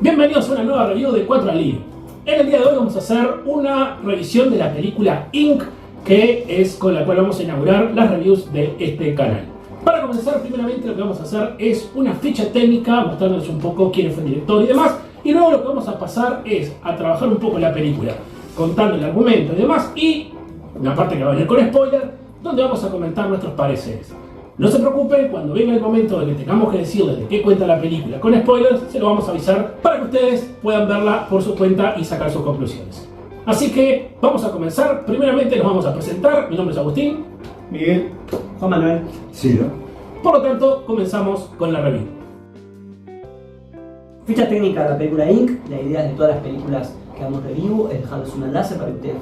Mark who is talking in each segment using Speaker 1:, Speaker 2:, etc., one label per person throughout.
Speaker 1: Bienvenidos a una nueva review de 4 al Lío. En el día de hoy vamos a hacer una revisión de la película Ink, que es con la cual vamos a inaugurar las reviews de este canal. Para comenzar, primeramente lo que vamos a hacer es una ficha técnica, mostrándoles un poco quién fue el director y demás. Y luego lo que vamos a pasar es a trabajar un poco la película, contando el argumento y demás, y una parte que va a venir con spoiler, donde vamos a comentar nuestros pareceres. No se preocupen, cuando venga el momento de que tengamos que decirles de qué cuenta la película con spoilers, se lo vamos a avisar para que ustedes puedan verla por su cuenta y sacar sus conclusiones. Así que vamos a comenzar. Primeramente nos vamos a presentar. Mi nombre es Agustín.
Speaker 2: Miguel.
Speaker 3: Juan Manuel.
Speaker 2: Ciro.
Speaker 1: Por lo tanto, comenzamos con la review.
Speaker 3: Ficha técnica de la película Ink. La idea de todas las películas que hagamos review es dejarles un enlace para que ustedes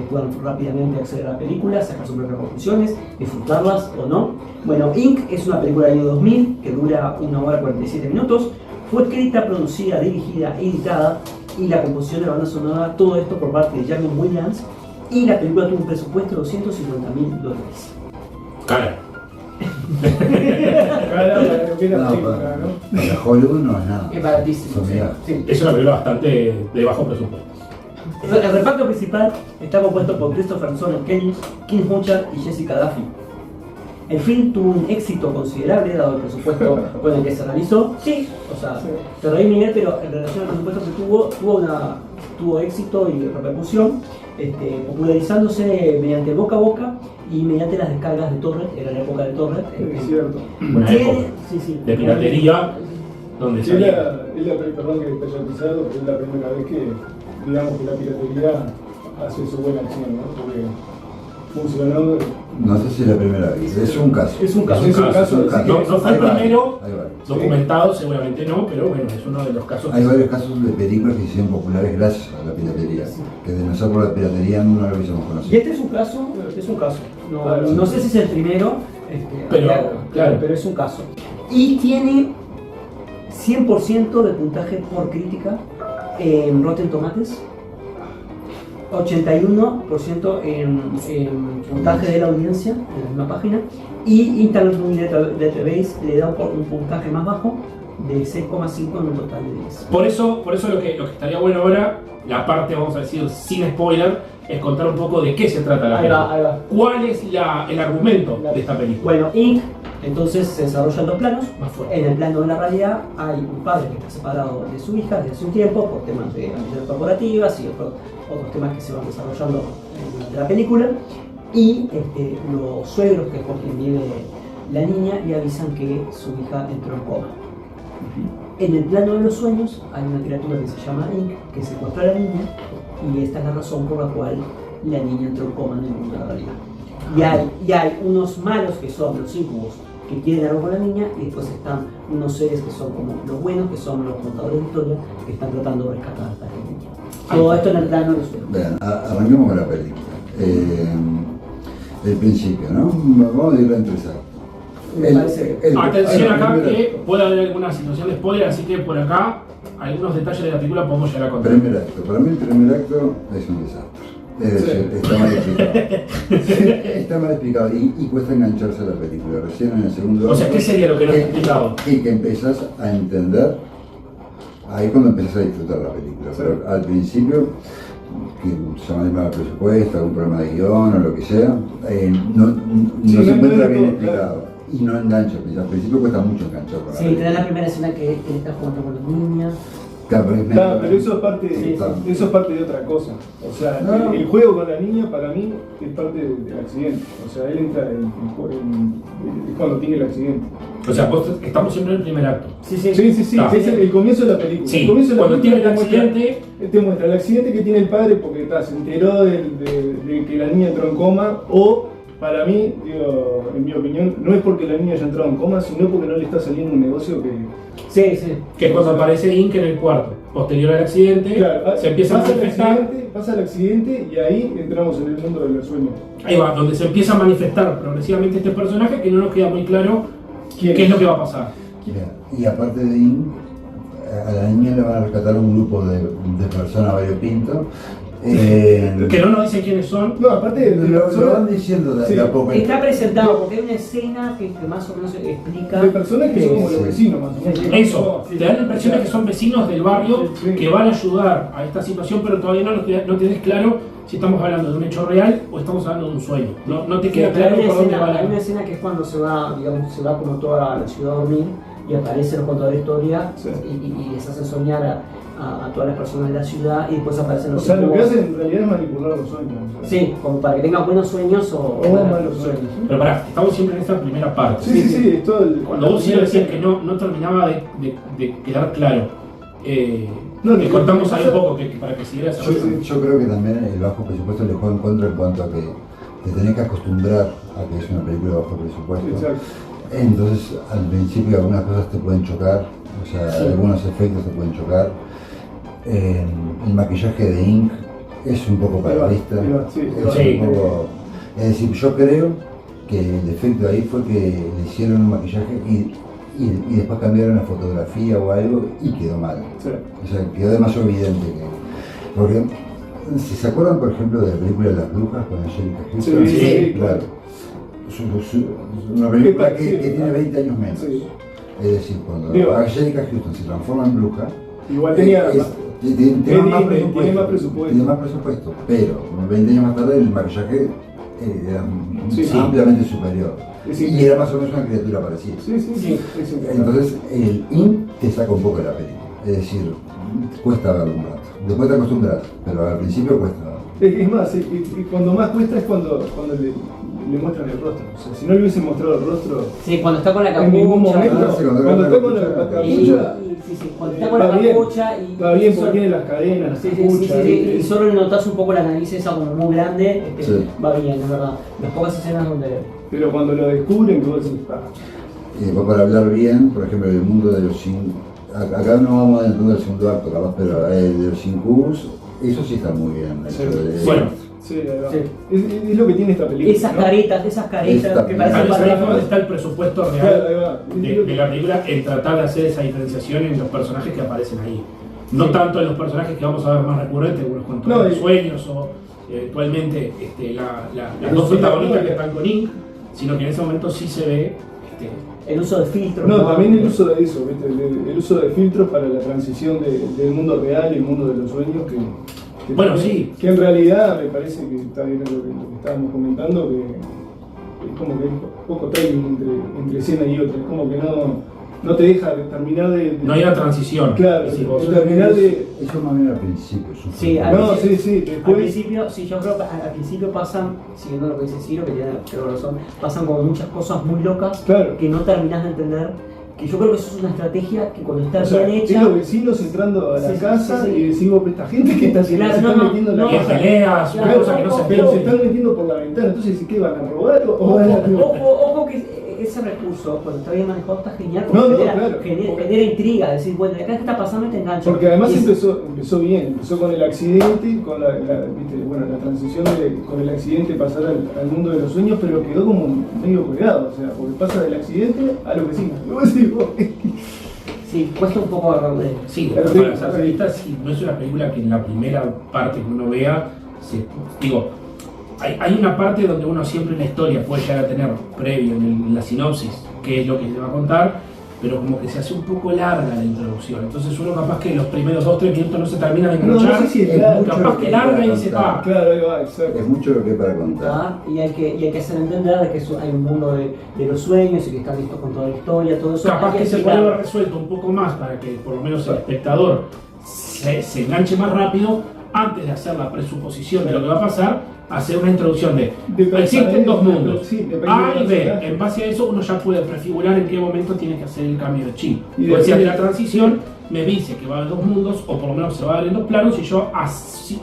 Speaker 3: puedan rápidamente acceder a la película, sacar sus propias conclusiones, disfrutarlas o no. Bueno, Ink es una película del año 2000 que dura 1 hora 47 minutos. Fue escrita, producida, dirigida, editada y la composición de la banda sonora, todo esto por parte de Jarvis Williams. Y la película tuvo un presupuesto de $250.000.
Speaker 1: Cara.
Speaker 2: Para Hollywood no es nada.
Speaker 3: Es baratísimo.
Speaker 1: Sí. Es una película bastante de bajo presupuesto.
Speaker 3: El reparto principal está compuesto por Christopher Nolan Kelly, Kim Hunchard y Jessica Duffy. El film tuvo un éxito considerable dado el presupuesto con el que se realizó. Sí, o sea, te reí Miguel, pero en relación al presupuesto que tuvo éxito y repercusión, popularizándose mediante boca a boca y mediante las descargas de torrent. Era la época de torrent.
Speaker 2: Es cierto.
Speaker 1: Una época de piratería donde
Speaker 2: sí,
Speaker 1: salía.
Speaker 2: Perdón que te haya pisado, pero es la primera vez que digamos que la piratería hace su buena acción, ¿no? Porque funcionó.
Speaker 4: No sé si es la primera vez, es un caso.
Speaker 3: Es un caso.
Speaker 1: No fue el primero
Speaker 4: Hay varios.
Speaker 1: documentado, seguramente no, pero bueno, es uno de los casos.
Speaker 4: Hay varios casos de películas que se hicieron populares gracias a la piratería. Que de no ser por la piratería no lo hubiésemos
Speaker 3: Y
Speaker 4: conocido.
Speaker 3: este es un caso. No sé si es el primero, pero es un caso. Y tiene 100% de puntaje por crítica en Rotten Tomatoes, 81% en puntaje de la audiencia en la misma página, y Internet Movie Database le da un puntaje más bajo de 6,5 en un total de 10.
Speaker 1: Por eso lo que estaría bueno ahora, la parte, vamos a decir, sin spoiler, es contar un poco de qué se trata la película.
Speaker 3: Ahí va.
Speaker 1: ¿Cuál es el argumento de esta película?
Speaker 3: Bueno, Ink, entonces se desarrollan dos planos.
Speaker 1: Más fuerte.
Speaker 3: En el plano de la realidad hay un padre que está separado de su hija desde hace un tiempo por temas de ambiciones corporativas y otros temas que se van desarrollando durante la película. Y los suegros que con quien vive la niña le avisan que su hija entró en coma. En el plano de los sueños hay una criatura que se llama Ink que secuestra a la niña, y esta es la razón por la cual la niña entró en coma en el mundo de la realidad. Y hay unos malos que son los incubos que quieren algo con la niña, y después están unos seres que son como los buenos, que son los contadores de historia, que están tratando de rescatar a esta niña. Todo esto en el plano de los sueños.
Speaker 4: Vean, arranquemos con la película. El principio, ¿no? Vamos a ir a empezar.
Speaker 3: Me parece bien.
Speaker 1: Atención acá que puede haber alguna situación de spoiler, así que por acá algunos detalles de la película podemos llegar a contar.
Speaker 4: Primer acto. Para mí el primer acto es un desastre. Es decir, está mal explicado. Está mal explicado y cuesta engancharse a la película. Recién en el segundo
Speaker 1: O sea, ¿qué sería lo que no he explicado?
Speaker 4: Y que empezás a entender, ahí cuando empezás a disfrutar la película. Pero al principio, que se llama el presupuesto, algún problema de guión o lo que sea, no se encuentra bien explicado. Y no engancha, al principio cuesta mucho enganchar con la
Speaker 3: Sí, te da la primera escena que él está jugando con las niñas.
Speaker 4: Claro,
Speaker 2: Pero eso es parte de otra cosa. O sea, el juego con la niña para mí es parte del accidente. O sea, él entra es cuando tiene el accidente.
Speaker 1: O sea, estamos siempre en el primer acto.
Speaker 2: Sí.
Speaker 1: Ah.
Speaker 2: Es el comienzo de la película.
Speaker 1: Sí,
Speaker 2: El comienzo de la
Speaker 1: cuando
Speaker 2: película
Speaker 1: tiene el accidente.
Speaker 2: Te muestra el accidente que tiene el padre porque se enteró de que la niña entró en coma, o para mí, en mi opinión, no es porque la niña haya entrado en coma, sino porque no le está saliendo un negocio que...
Speaker 3: Sí.
Speaker 1: Que es cuando aparece Ink en el cuarto. Posterior al accidente,
Speaker 2: Claro,
Speaker 1: se empieza a manifestar.
Speaker 2: pasa el accidente y ahí entramos en el mundo de los sueños.
Speaker 1: Ahí va, donde se empieza a manifestar progresivamente este personaje, que no nos queda muy claro qué es lo que va a pasar.
Speaker 4: Y aparte de Ink, a la niña le van a rescatar un grupo de personas variopinto
Speaker 1: Que no nos dicen quiénes son.
Speaker 2: No, aparte
Speaker 4: lo van diciendo
Speaker 2: Sí.
Speaker 4: de a poco.
Speaker 3: Está presentado porque hay una escena que más o menos explica.
Speaker 2: de personas que son como
Speaker 4: Sí.
Speaker 2: los vecinos, más o menos.
Speaker 1: Eso,
Speaker 2: Sí.
Speaker 1: te dan la impresión de que son vecinos del barrio
Speaker 2: Sí.
Speaker 1: que van a ayudar a esta situación, pero todavía no tienes claro si estamos hablando de un hecho real o estamos hablando de un sueño. No te queda claro por dónde va
Speaker 3: Hay una
Speaker 1: la...
Speaker 3: escena que es cuando se va, digamos, se va como toda la ciudad a dormir y aparece el contador de historia
Speaker 2: Sí.
Speaker 3: y les hace soñar a todas las personas de la ciudad y después aparecen
Speaker 2: O
Speaker 3: los
Speaker 2: sea, lo que
Speaker 3: hijos.
Speaker 2: hacen en realidad es manipular los sueños. O sea.
Speaker 3: Sí, como para que tengan buenos sueños o
Speaker 2: malos sueños.
Speaker 1: Pero pará, estamos siempre en esta primera parte.
Speaker 2: Sí, es todo el.
Speaker 1: Cuando vos decías que no terminaba de quedar claro,
Speaker 2: No,
Speaker 1: te
Speaker 2: no,
Speaker 1: contamos
Speaker 2: no,
Speaker 1: ahí un poco para que siguieras
Speaker 4: Yo,
Speaker 1: hablando.
Speaker 4: yo creo que también el bajo presupuesto le juega en contra en cuanto a que te tenés que acostumbrar a que es una película de bajo presupuesto.
Speaker 2: Exacto.
Speaker 4: Entonces, al principio algunas cosas te pueden chocar, o sea,
Speaker 3: Sí.
Speaker 4: algunos efectos te pueden chocar. El maquillaje de Ink es un poco paralista,
Speaker 2: Sí.
Speaker 4: es
Speaker 1: Sí.
Speaker 4: un poco... Es decir, yo creo que el efecto ahí fue que le hicieron un maquillaje y después cambiaron la fotografía o algo y quedó mal.
Speaker 2: Sí.
Speaker 4: O sea, quedó demasiado evidente que... Porque, si se acuerdan, por ejemplo, de la película de las brujas con Angelica Houston,
Speaker 2: Sí,
Speaker 4: claro. Una película que tiene 20 años menos.
Speaker 2: Sí.
Speaker 4: Es decir, cuando
Speaker 2: Digo,
Speaker 4: Angelica Houston se transforma en bruja,
Speaker 2: Igual tenía.
Speaker 4: tiene más
Speaker 2: Tiene más
Speaker 4: presupuesto,
Speaker 2: presupuesto.
Speaker 4: tiene más presupuesto, pero 20 años más tarde el maquillaje era
Speaker 2: Sí.
Speaker 4: ampliamente superior.
Speaker 2: Sí.
Speaker 4: Y era más o menos una criatura parecida.
Speaker 2: Sí.
Speaker 4: Entonces el IN te saca un poco de la película, es decir, cuesta verlo un rato. Después te acostumbras, pero al principio cuesta.
Speaker 2: Es más, y cuando más cuesta es cuando le muestran el rostro. O sea, si no le hubiesen mostrado el rostro
Speaker 3: Sí, cuando está con la
Speaker 2: en
Speaker 3: capucha.
Speaker 2: ningún momento,
Speaker 4: Ah, sí,
Speaker 2: cuando está con la
Speaker 3: Y,
Speaker 2: capucha,
Speaker 3: sí, cuando está con la
Speaker 2: está bien,
Speaker 3: capucha y.
Speaker 2: está bien porque
Speaker 3: solo-
Speaker 2: tiene las cadenas, las
Speaker 3: Sí, sí, sí,
Speaker 2: capuchas.
Speaker 3: sí,
Speaker 2: ¿viste?
Speaker 3: y solo le notas un poco la nariz esa como muy grande,
Speaker 4: Sí.
Speaker 3: va bien, es verdad. Las pocas escenas donde.
Speaker 2: Pero cuando lo descubren, que vos decís,
Speaker 4: Y después para hablar bien, por ejemplo, el mundo de los acá no vamos a entender el segundo acto, capaz, pero el de los incubus, eso sí está muy bien.
Speaker 2: Sí.
Speaker 4: hecho de-
Speaker 1: Bueno,
Speaker 2: sí, ahí va.
Speaker 3: Sí.
Speaker 2: Es lo que tiene esta película.
Speaker 3: Esas
Speaker 2: ¿no?
Speaker 3: caretas
Speaker 4: Esta
Speaker 3: que
Speaker 4: película.
Speaker 3: parecen
Speaker 1: ahí es
Speaker 3: para.
Speaker 1: donde está el presupuesto
Speaker 2: Claro, ahí
Speaker 1: real
Speaker 2: va.
Speaker 1: de la película en tratar de hacer esa diferenciación en los personajes que aparecen ahí. No tanto en los personajes que vamos a ver más recurrentes, como los
Speaker 2: No,
Speaker 1: contadores de
Speaker 2: y-
Speaker 1: sueños o eventualmente las dos
Speaker 2: Sí,
Speaker 1: protagonistas
Speaker 2: no,
Speaker 1: que están con Ink, sino que en ese momento sí se ve.
Speaker 3: El uso de filtros.
Speaker 2: No, también el uso de eso, ¿viste? El uso de filtros para la transición del mundo real y el mundo de los sueños. Que
Speaker 1: Bueno,
Speaker 2: también-
Speaker 1: sí.
Speaker 2: Que en realidad me parece que está bien lo que estábamos comentando, que es como que hay poco timing entre escena y otra. Es como que no te deja terminar de.
Speaker 1: No hay una transición.
Speaker 2: Claro,
Speaker 1: decís vos.
Speaker 2: de terminar de.
Speaker 4: Eso más bien al principio. eso
Speaker 3: Sí,
Speaker 4: fue-
Speaker 3: al
Speaker 2: No,
Speaker 3: principio-
Speaker 2: sí,
Speaker 3: Al
Speaker 2: después.
Speaker 3: principio, sí, yo creo que al principio pasan, siguiendo lo que dice Ciro, que tiene razón, pasan como muchas cosas muy locas
Speaker 2: Claro.
Speaker 3: que no terminas de entender. Que yo creo que eso es una estrategia que cuando está
Speaker 2: O sea,
Speaker 3: bien
Speaker 2: es
Speaker 3: hecha.
Speaker 2: los vecinos entrando a la
Speaker 3: Sí, sí,
Speaker 2: casa
Speaker 3: sí, sí.
Speaker 2: y decimos, esta gente que está haciendo,
Speaker 3: Claro,
Speaker 2: se
Speaker 3: no,
Speaker 2: están
Speaker 3: no,
Speaker 2: metiendo en la
Speaker 3: no,
Speaker 1: Y
Speaker 2: casa.
Speaker 1: peleas, una
Speaker 3: Claro,
Speaker 1: cosa que no se
Speaker 2: Pero se
Speaker 1: entiende.
Speaker 2: están metiendo por la ventana, entonces ¿qué van a robar? ¿O van a-
Speaker 3: Ojo que ese recurso, cuando está bien manejado, está genial, porque
Speaker 2: No, no,
Speaker 3: genera,
Speaker 2: claro.
Speaker 3: genera intriga, decir, bueno, acá qué está pasando y te engancha.
Speaker 2: Porque además
Speaker 3: Y es-
Speaker 2: empezó bien, empezó con el accidente, con la transición con el accidente pasar al mundo de los sueños, pero quedó como medio colgado, o sea, porque pasa del accidente a lo que sigue. Y vos decís, vos,
Speaker 3: Sí, cuesta un poco agarrar de.
Speaker 1: Sí,
Speaker 2: Pero
Speaker 1: para
Speaker 2: sí,
Speaker 1: ser
Speaker 2: sí.
Speaker 1: realistas, sí, no es una película que en la primera parte que uno vea, digo, hay una parte donde uno siempre en la historia puede llegar a tener previo en la sinopsis qué es lo que se va a contar, pero como que se hace un poco larga la introducción. Entonces uno capaz que los primeros 2-3 minutos no se termina de
Speaker 2: no
Speaker 1: enganchar,
Speaker 2: sé si es
Speaker 4: Es
Speaker 2: largo.
Speaker 4: mucho
Speaker 1: capaz
Speaker 4: lo
Speaker 1: que
Speaker 4: que
Speaker 1: larga y
Speaker 4: para
Speaker 1: dice,
Speaker 4: contar.
Speaker 2: Claro, ahí va, exacto.
Speaker 4: Es mucho lo que hay para contar.
Speaker 3: Y hay que hacer entender que hay un mundo de los sueños y que está listo con toda la historia, todo eso.
Speaker 1: capaz
Speaker 3: Hay
Speaker 1: que se
Speaker 3: explicar.
Speaker 1: puede haber resuelto un poco más para que por lo menos el espectador se enganche más rápido antes de hacer la presuposición de lo que va a pasar, hacer una introducción de existen dos mundos,
Speaker 2: Sí, depende
Speaker 1: A
Speaker 2: del
Speaker 1: y B.
Speaker 2: personaje.
Speaker 1: En base a eso uno ya puede prefigurar en qué momento tiene que hacer el cambio de chip.
Speaker 2: Y
Speaker 1: O sea,
Speaker 2: depende-
Speaker 1: la transición me dice que va a haber dos mundos, o por lo menos se va a ver en dos planos, y yo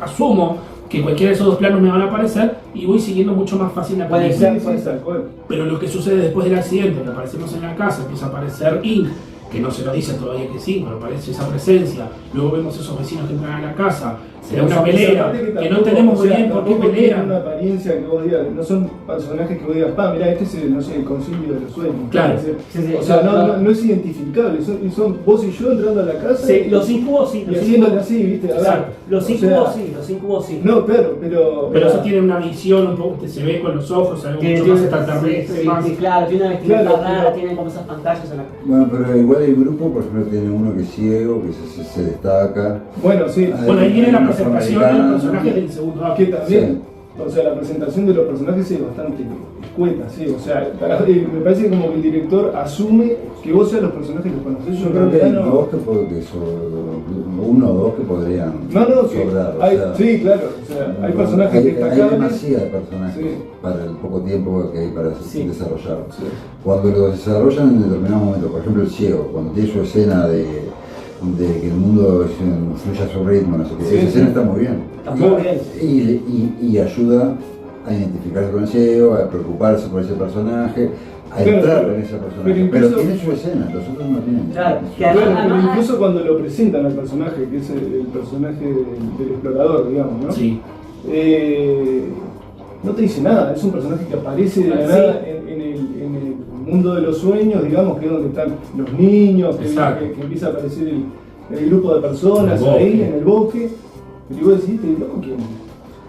Speaker 1: asumo que cualquiera de esos dos planos me van a aparecer y voy siguiendo mucho más fácil la
Speaker 3: Puede
Speaker 1: película.
Speaker 3: ser.
Speaker 2: Sí, sí, tal cual.
Speaker 1: Pero lo que sucede después del accidente, que aparecemos en la casa, empieza a aparecer Ink que no se lo dicen todavía que sí, pero parece esa presencia. Luego vemos esos vecinos que entran a la casa, se da una pelea, que no entendemos muy bien por qué
Speaker 2: tienen
Speaker 1: pelean.
Speaker 2: una apariencia que vos digas, no son personajes que vos digas, mirá, este es el, no sé, el concilio de los sueños.
Speaker 1: Claro.
Speaker 2: O sea, no es identificable, son vos y yo entrando a la casa.
Speaker 3: Sí, los incubos sí.
Speaker 2: Y haciéndole así, ¿viste?
Speaker 1: Exacto.
Speaker 3: Los incubos sí.
Speaker 2: No, claro, pero
Speaker 1: eso tiene una visión un poco, se ve con los ojos, algo mucho más extraterrestre, más.
Speaker 3: Sí, claro, tiene una vestimenta
Speaker 2: Claro,
Speaker 3: rara,
Speaker 2: pero-
Speaker 3: tienen como esas pantallas en la.
Speaker 4: Bueno, pero igual el grupo, por ejemplo, tiene uno que es ciego, que se destaca.
Speaker 2: bueno, sí.
Speaker 1: Bueno, ahí viene la
Speaker 4: Hay un
Speaker 1: presentación de los
Speaker 4: afroamericano.
Speaker 1: personajes del segundo acto.
Speaker 2: Que también, o sea, la presentación de los personajes es bastante escueta, sí, o sea, me parece que como que el director asume que vos ya los personajes los conocés.
Speaker 4: Yo creo que hay
Speaker 2: no.
Speaker 4: dos uno o dos que podrían
Speaker 2: No, que
Speaker 4: sobrar.
Speaker 2: hay,
Speaker 4: o sea,
Speaker 2: sí, claro, o sea, hay personajes
Speaker 4: hay
Speaker 2: destacables.
Speaker 4: demasiados personajes
Speaker 2: Sí.
Speaker 4: para el poco tiempo que hay para
Speaker 3: Sí.
Speaker 4: desarrollar.
Speaker 2: Sí.
Speaker 4: Cuando lo desarrollan en determinado momento, por ejemplo el ciego, cuando tiene su escena de que el mundo fluye a su ritmo, no sé qué,
Speaker 2: Sí,
Speaker 4: esa
Speaker 2: sí.
Speaker 4: escena está muy bien.
Speaker 3: Está muy bien.
Speaker 4: Y ayuda a identificarse con el ciego, a preocuparse por ese personaje, a
Speaker 2: Claro,
Speaker 4: entrar
Speaker 2: pero-
Speaker 4: en ese personaje.
Speaker 2: pero
Speaker 4: Pero,
Speaker 2: incluso-
Speaker 4: tiene su escena, los otros no tienen.
Speaker 3: Claro,
Speaker 4: su
Speaker 3: que
Speaker 4: escena.
Speaker 2: Claro, pero
Speaker 3: Además-
Speaker 2: incluso cuando lo presentan al personaje, que es el personaje del explorador, digamos, ¿no?
Speaker 1: Sí.
Speaker 2: No te dice nada, es un personaje que aparece de la
Speaker 3: Sí.
Speaker 2: nada en el mundo de los sueños, digamos, que es donde están los niños,
Speaker 1: Exacto.
Speaker 2: que empieza a aparecer el grupo de personas
Speaker 1: En el
Speaker 2: ahí
Speaker 1: bosque.
Speaker 2: en el bosque. Pero vos decís, ¿este loco quién?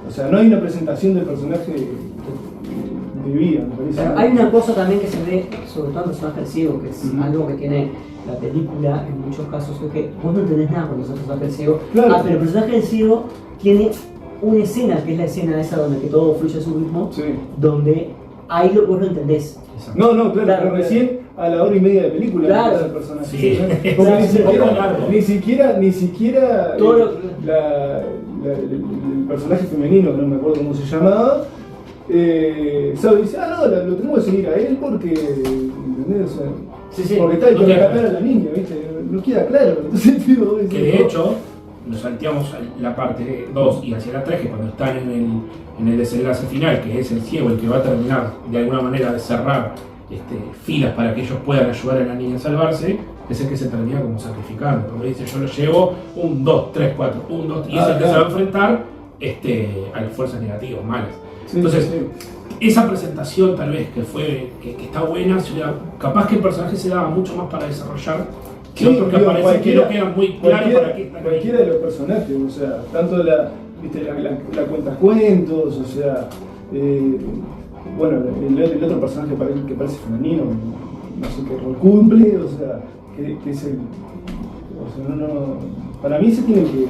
Speaker 2: O sea, no hay una presentación del personaje de vida, me parece.
Speaker 3: Pero hay una cosa también que se ve, sobre todo en el personaje del ciego, que es
Speaker 2: Ujú.
Speaker 3: algo que tiene la película en muchos casos, es que vos no entendés nada cuando sos el personaje del ciego.
Speaker 2: Claro.
Speaker 3: Pero el personaje del ciego tiene una escena, que es la escena esa donde que todo fluye a su ritmo,
Speaker 2: Sí.
Speaker 3: donde ahí vos lo entendés.
Speaker 1: Exacto.
Speaker 2: No, claro,
Speaker 3: Claro,
Speaker 2: pero recién a la hora y media de película
Speaker 3: Claro.
Speaker 2: empieza el personaje.
Speaker 1: Sí.
Speaker 2: Porque
Speaker 3: Claro,
Speaker 2: ni
Speaker 3: es un poco
Speaker 2: siquiera,
Speaker 1: largo.
Speaker 2: ni siquiera
Speaker 3: Todo lo-
Speaker 2: el personaje femenino, que no me acuerdo cómo se llamaba, sabe, dice, no, lo tenemos que seguir a él porque, ¿entendés? O sea,
Speaker 3: Sí.
Speaker 2: porque está ahí
Speaker 1: No
Speaker 2: para
Speaker 1: queda
Speaker 2: rescatar a la niña, ¿viste? No queda claro. Entonces, digo, vos decís,
Speaker 1: Que de
Speaker 2: ¿no?
Speaker 1: hecho, nos salteamos a la parte 2 y hacia la 3, que cuando están en el desenlace final, que es el ciego el que va a terminar de alguna manera de cerrar filas para que ellos puedan ayudar a la niña a salvarse, es el que se termina como sacrificando. Como dice, yo lo llevo 1, 2, 3, 4, 1, 2, y es el que se va a enfrentar a las fuerzas negativas, malas.
Speaker 2: Sí,
Speaker 1: Entonces,
Speaker 2: sí.
Speaker 1: esa presentación tal vez que está buena, capaz que el personaje se daba mucho más para desarrollar que
Speaker 2: Sí,
Speaker 1: otros que
Speaker 2: digo,
Speaker 1: aparecen que no quedan muy claros para qué están ahí.
Speaker 2: cualquiera de los personajes, o sea, tanto ¿viste? la cuentacuentos, o sea, bueno, el otro personaje que parece femenino, no sé qué rol cumple, o sea, que es el. O sea, para mí se tiene que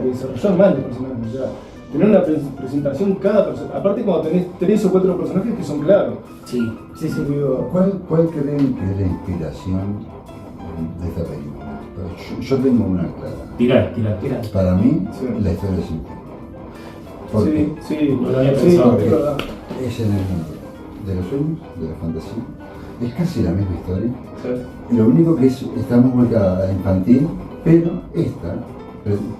Speaker 2: desarrollar mal el personaje, o sea, tener una presentación cada personaje. Aparte, cuando tenés 3 o 4 personajes que son claros.
Speaker 1: Sí.
Speaker 2: Sí, digo.
Speaker 4: ¿Cuál creen que es la inspiración de esta película? Yo tengo una clara.
Speaker 1: Tirar.
Speaker 4: Para mí,
Speaker 2: Sí.
Speaker 4: la historia es simple. ¿Por qué?
Speaker 2: Sí,
Speaker 1: No lo había
Speaker 2: sí,
Speaker 1: pensado.
Speaker 2: es verdad.
Speaker 4: Es en el mundo de los sueños, de la fantasía. Es casi la misma historia.
Speaker 2: Sí.
Speaker 4: Lo único que está muy volcada a infantil, pero esta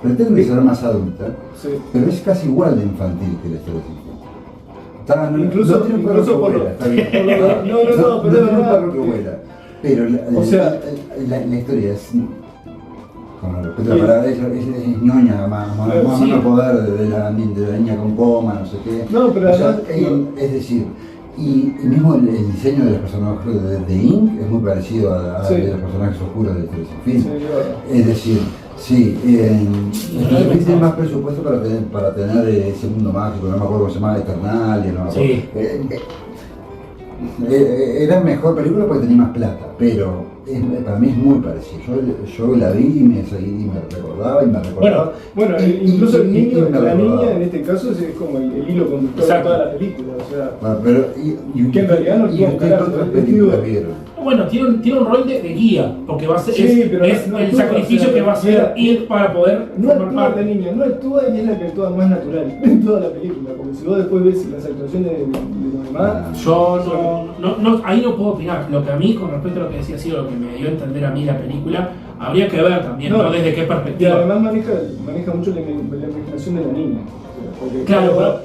Speaker 4: pretende ser más adulta,
Speaker 2: Sí.
Speaker 4: pero es casi igual de infantil que la historia sin fin.
Speaker 2: Incluso-
Speaker 4: no tiene un perro
Speaker 2: incluso
Speaker 4: que
Speaker 2: por lo-
Speaker 4: vuela, está bien.
Speaker 2: No, pero es
Speaker 4: tiene un
Speaker 2: verdad.
Speaker 4: perro que vuela. Pero
Speaker 2: O sea-
Speaker 4: la historia es, con respeto a la palabra, es ñoña, más
Speaker 1: Sí.
Speaker 4: no poder de la niña con coma, no sé qué.
Speaker 2: No, pero
Speaker 4: O sea,
Speaker 2: además-
Speaker 4: es decir, y mismo el diseño de los personajes de Ink es muy parecido a
Speaker 2: Sí.
Speaker 4: de los personajes oscuros de Historia sin fin.
Speaker 2: Sí, es verdad.
Speaker 4: Es decir, sí, tiene más presupuesto para tener ese mundo mágico, no me acuerdo cómo se llama, Eternalia, no me acuerdo.
Speaker 1: Sí.
Speaker 4: Era mejor película porque tenía más plata, pero para mí es muy parecido. Yo la vi y me recordaba.
Speaker 2: Bueno, incluso el niño,
Speaker 4: y me
Speaker 2: la
Speaker 4: recordaba.
Speaker 2: niña en este caso es como el hilo conductor de
Speaker 1: Exacto.
Speaker 2: toda la película, o sea.
Speaker 4: Bueno, pero,
Speaker 2: Que en realidad no
Speaker 4: y
Speaker 2: tiene
Speaker 4: ustedes
Speaker 2: carácter,
Speaker 4: otras
Speaker 2: es
Speaker 4: películas
Speaker 2: digo-
Speaker 4: vieron.
Speaker 1: Bueno, tiene un rol de guía, porque va a ser,
Speaker 2: Sí, pero
Speaker 1: es
Speaker 2: no
Speaker 1: el
Speaker 2: actúa,
Speaker 1: sacrificio
Speaker 2: o sea,
Speaker 1: que va a hacer
Speaker 2: mira,
Speaker 1: ir para poder
Speaker 2: No
Speaker 1: formar
Speaker 2: actúa
Speaker 1: parte.
Speaker 2: la niña, no actúa y es la que actúa más natural en toda la película, porque si vos después ves las actuaciones de los demás,
Speaker 1: Yo ahí no puedo opinar. Lo que a mí, con respecto a lo que decía Ciro, lo que me dio a entender a mí la película, habría que ver también, ¿no? Desde qué
Speaker 2: y
Speaker 1: perspectiva.
Speaker 2: además maneja mucho la imaginación de la niña. O sea, porque,
Speaker 1: Claro,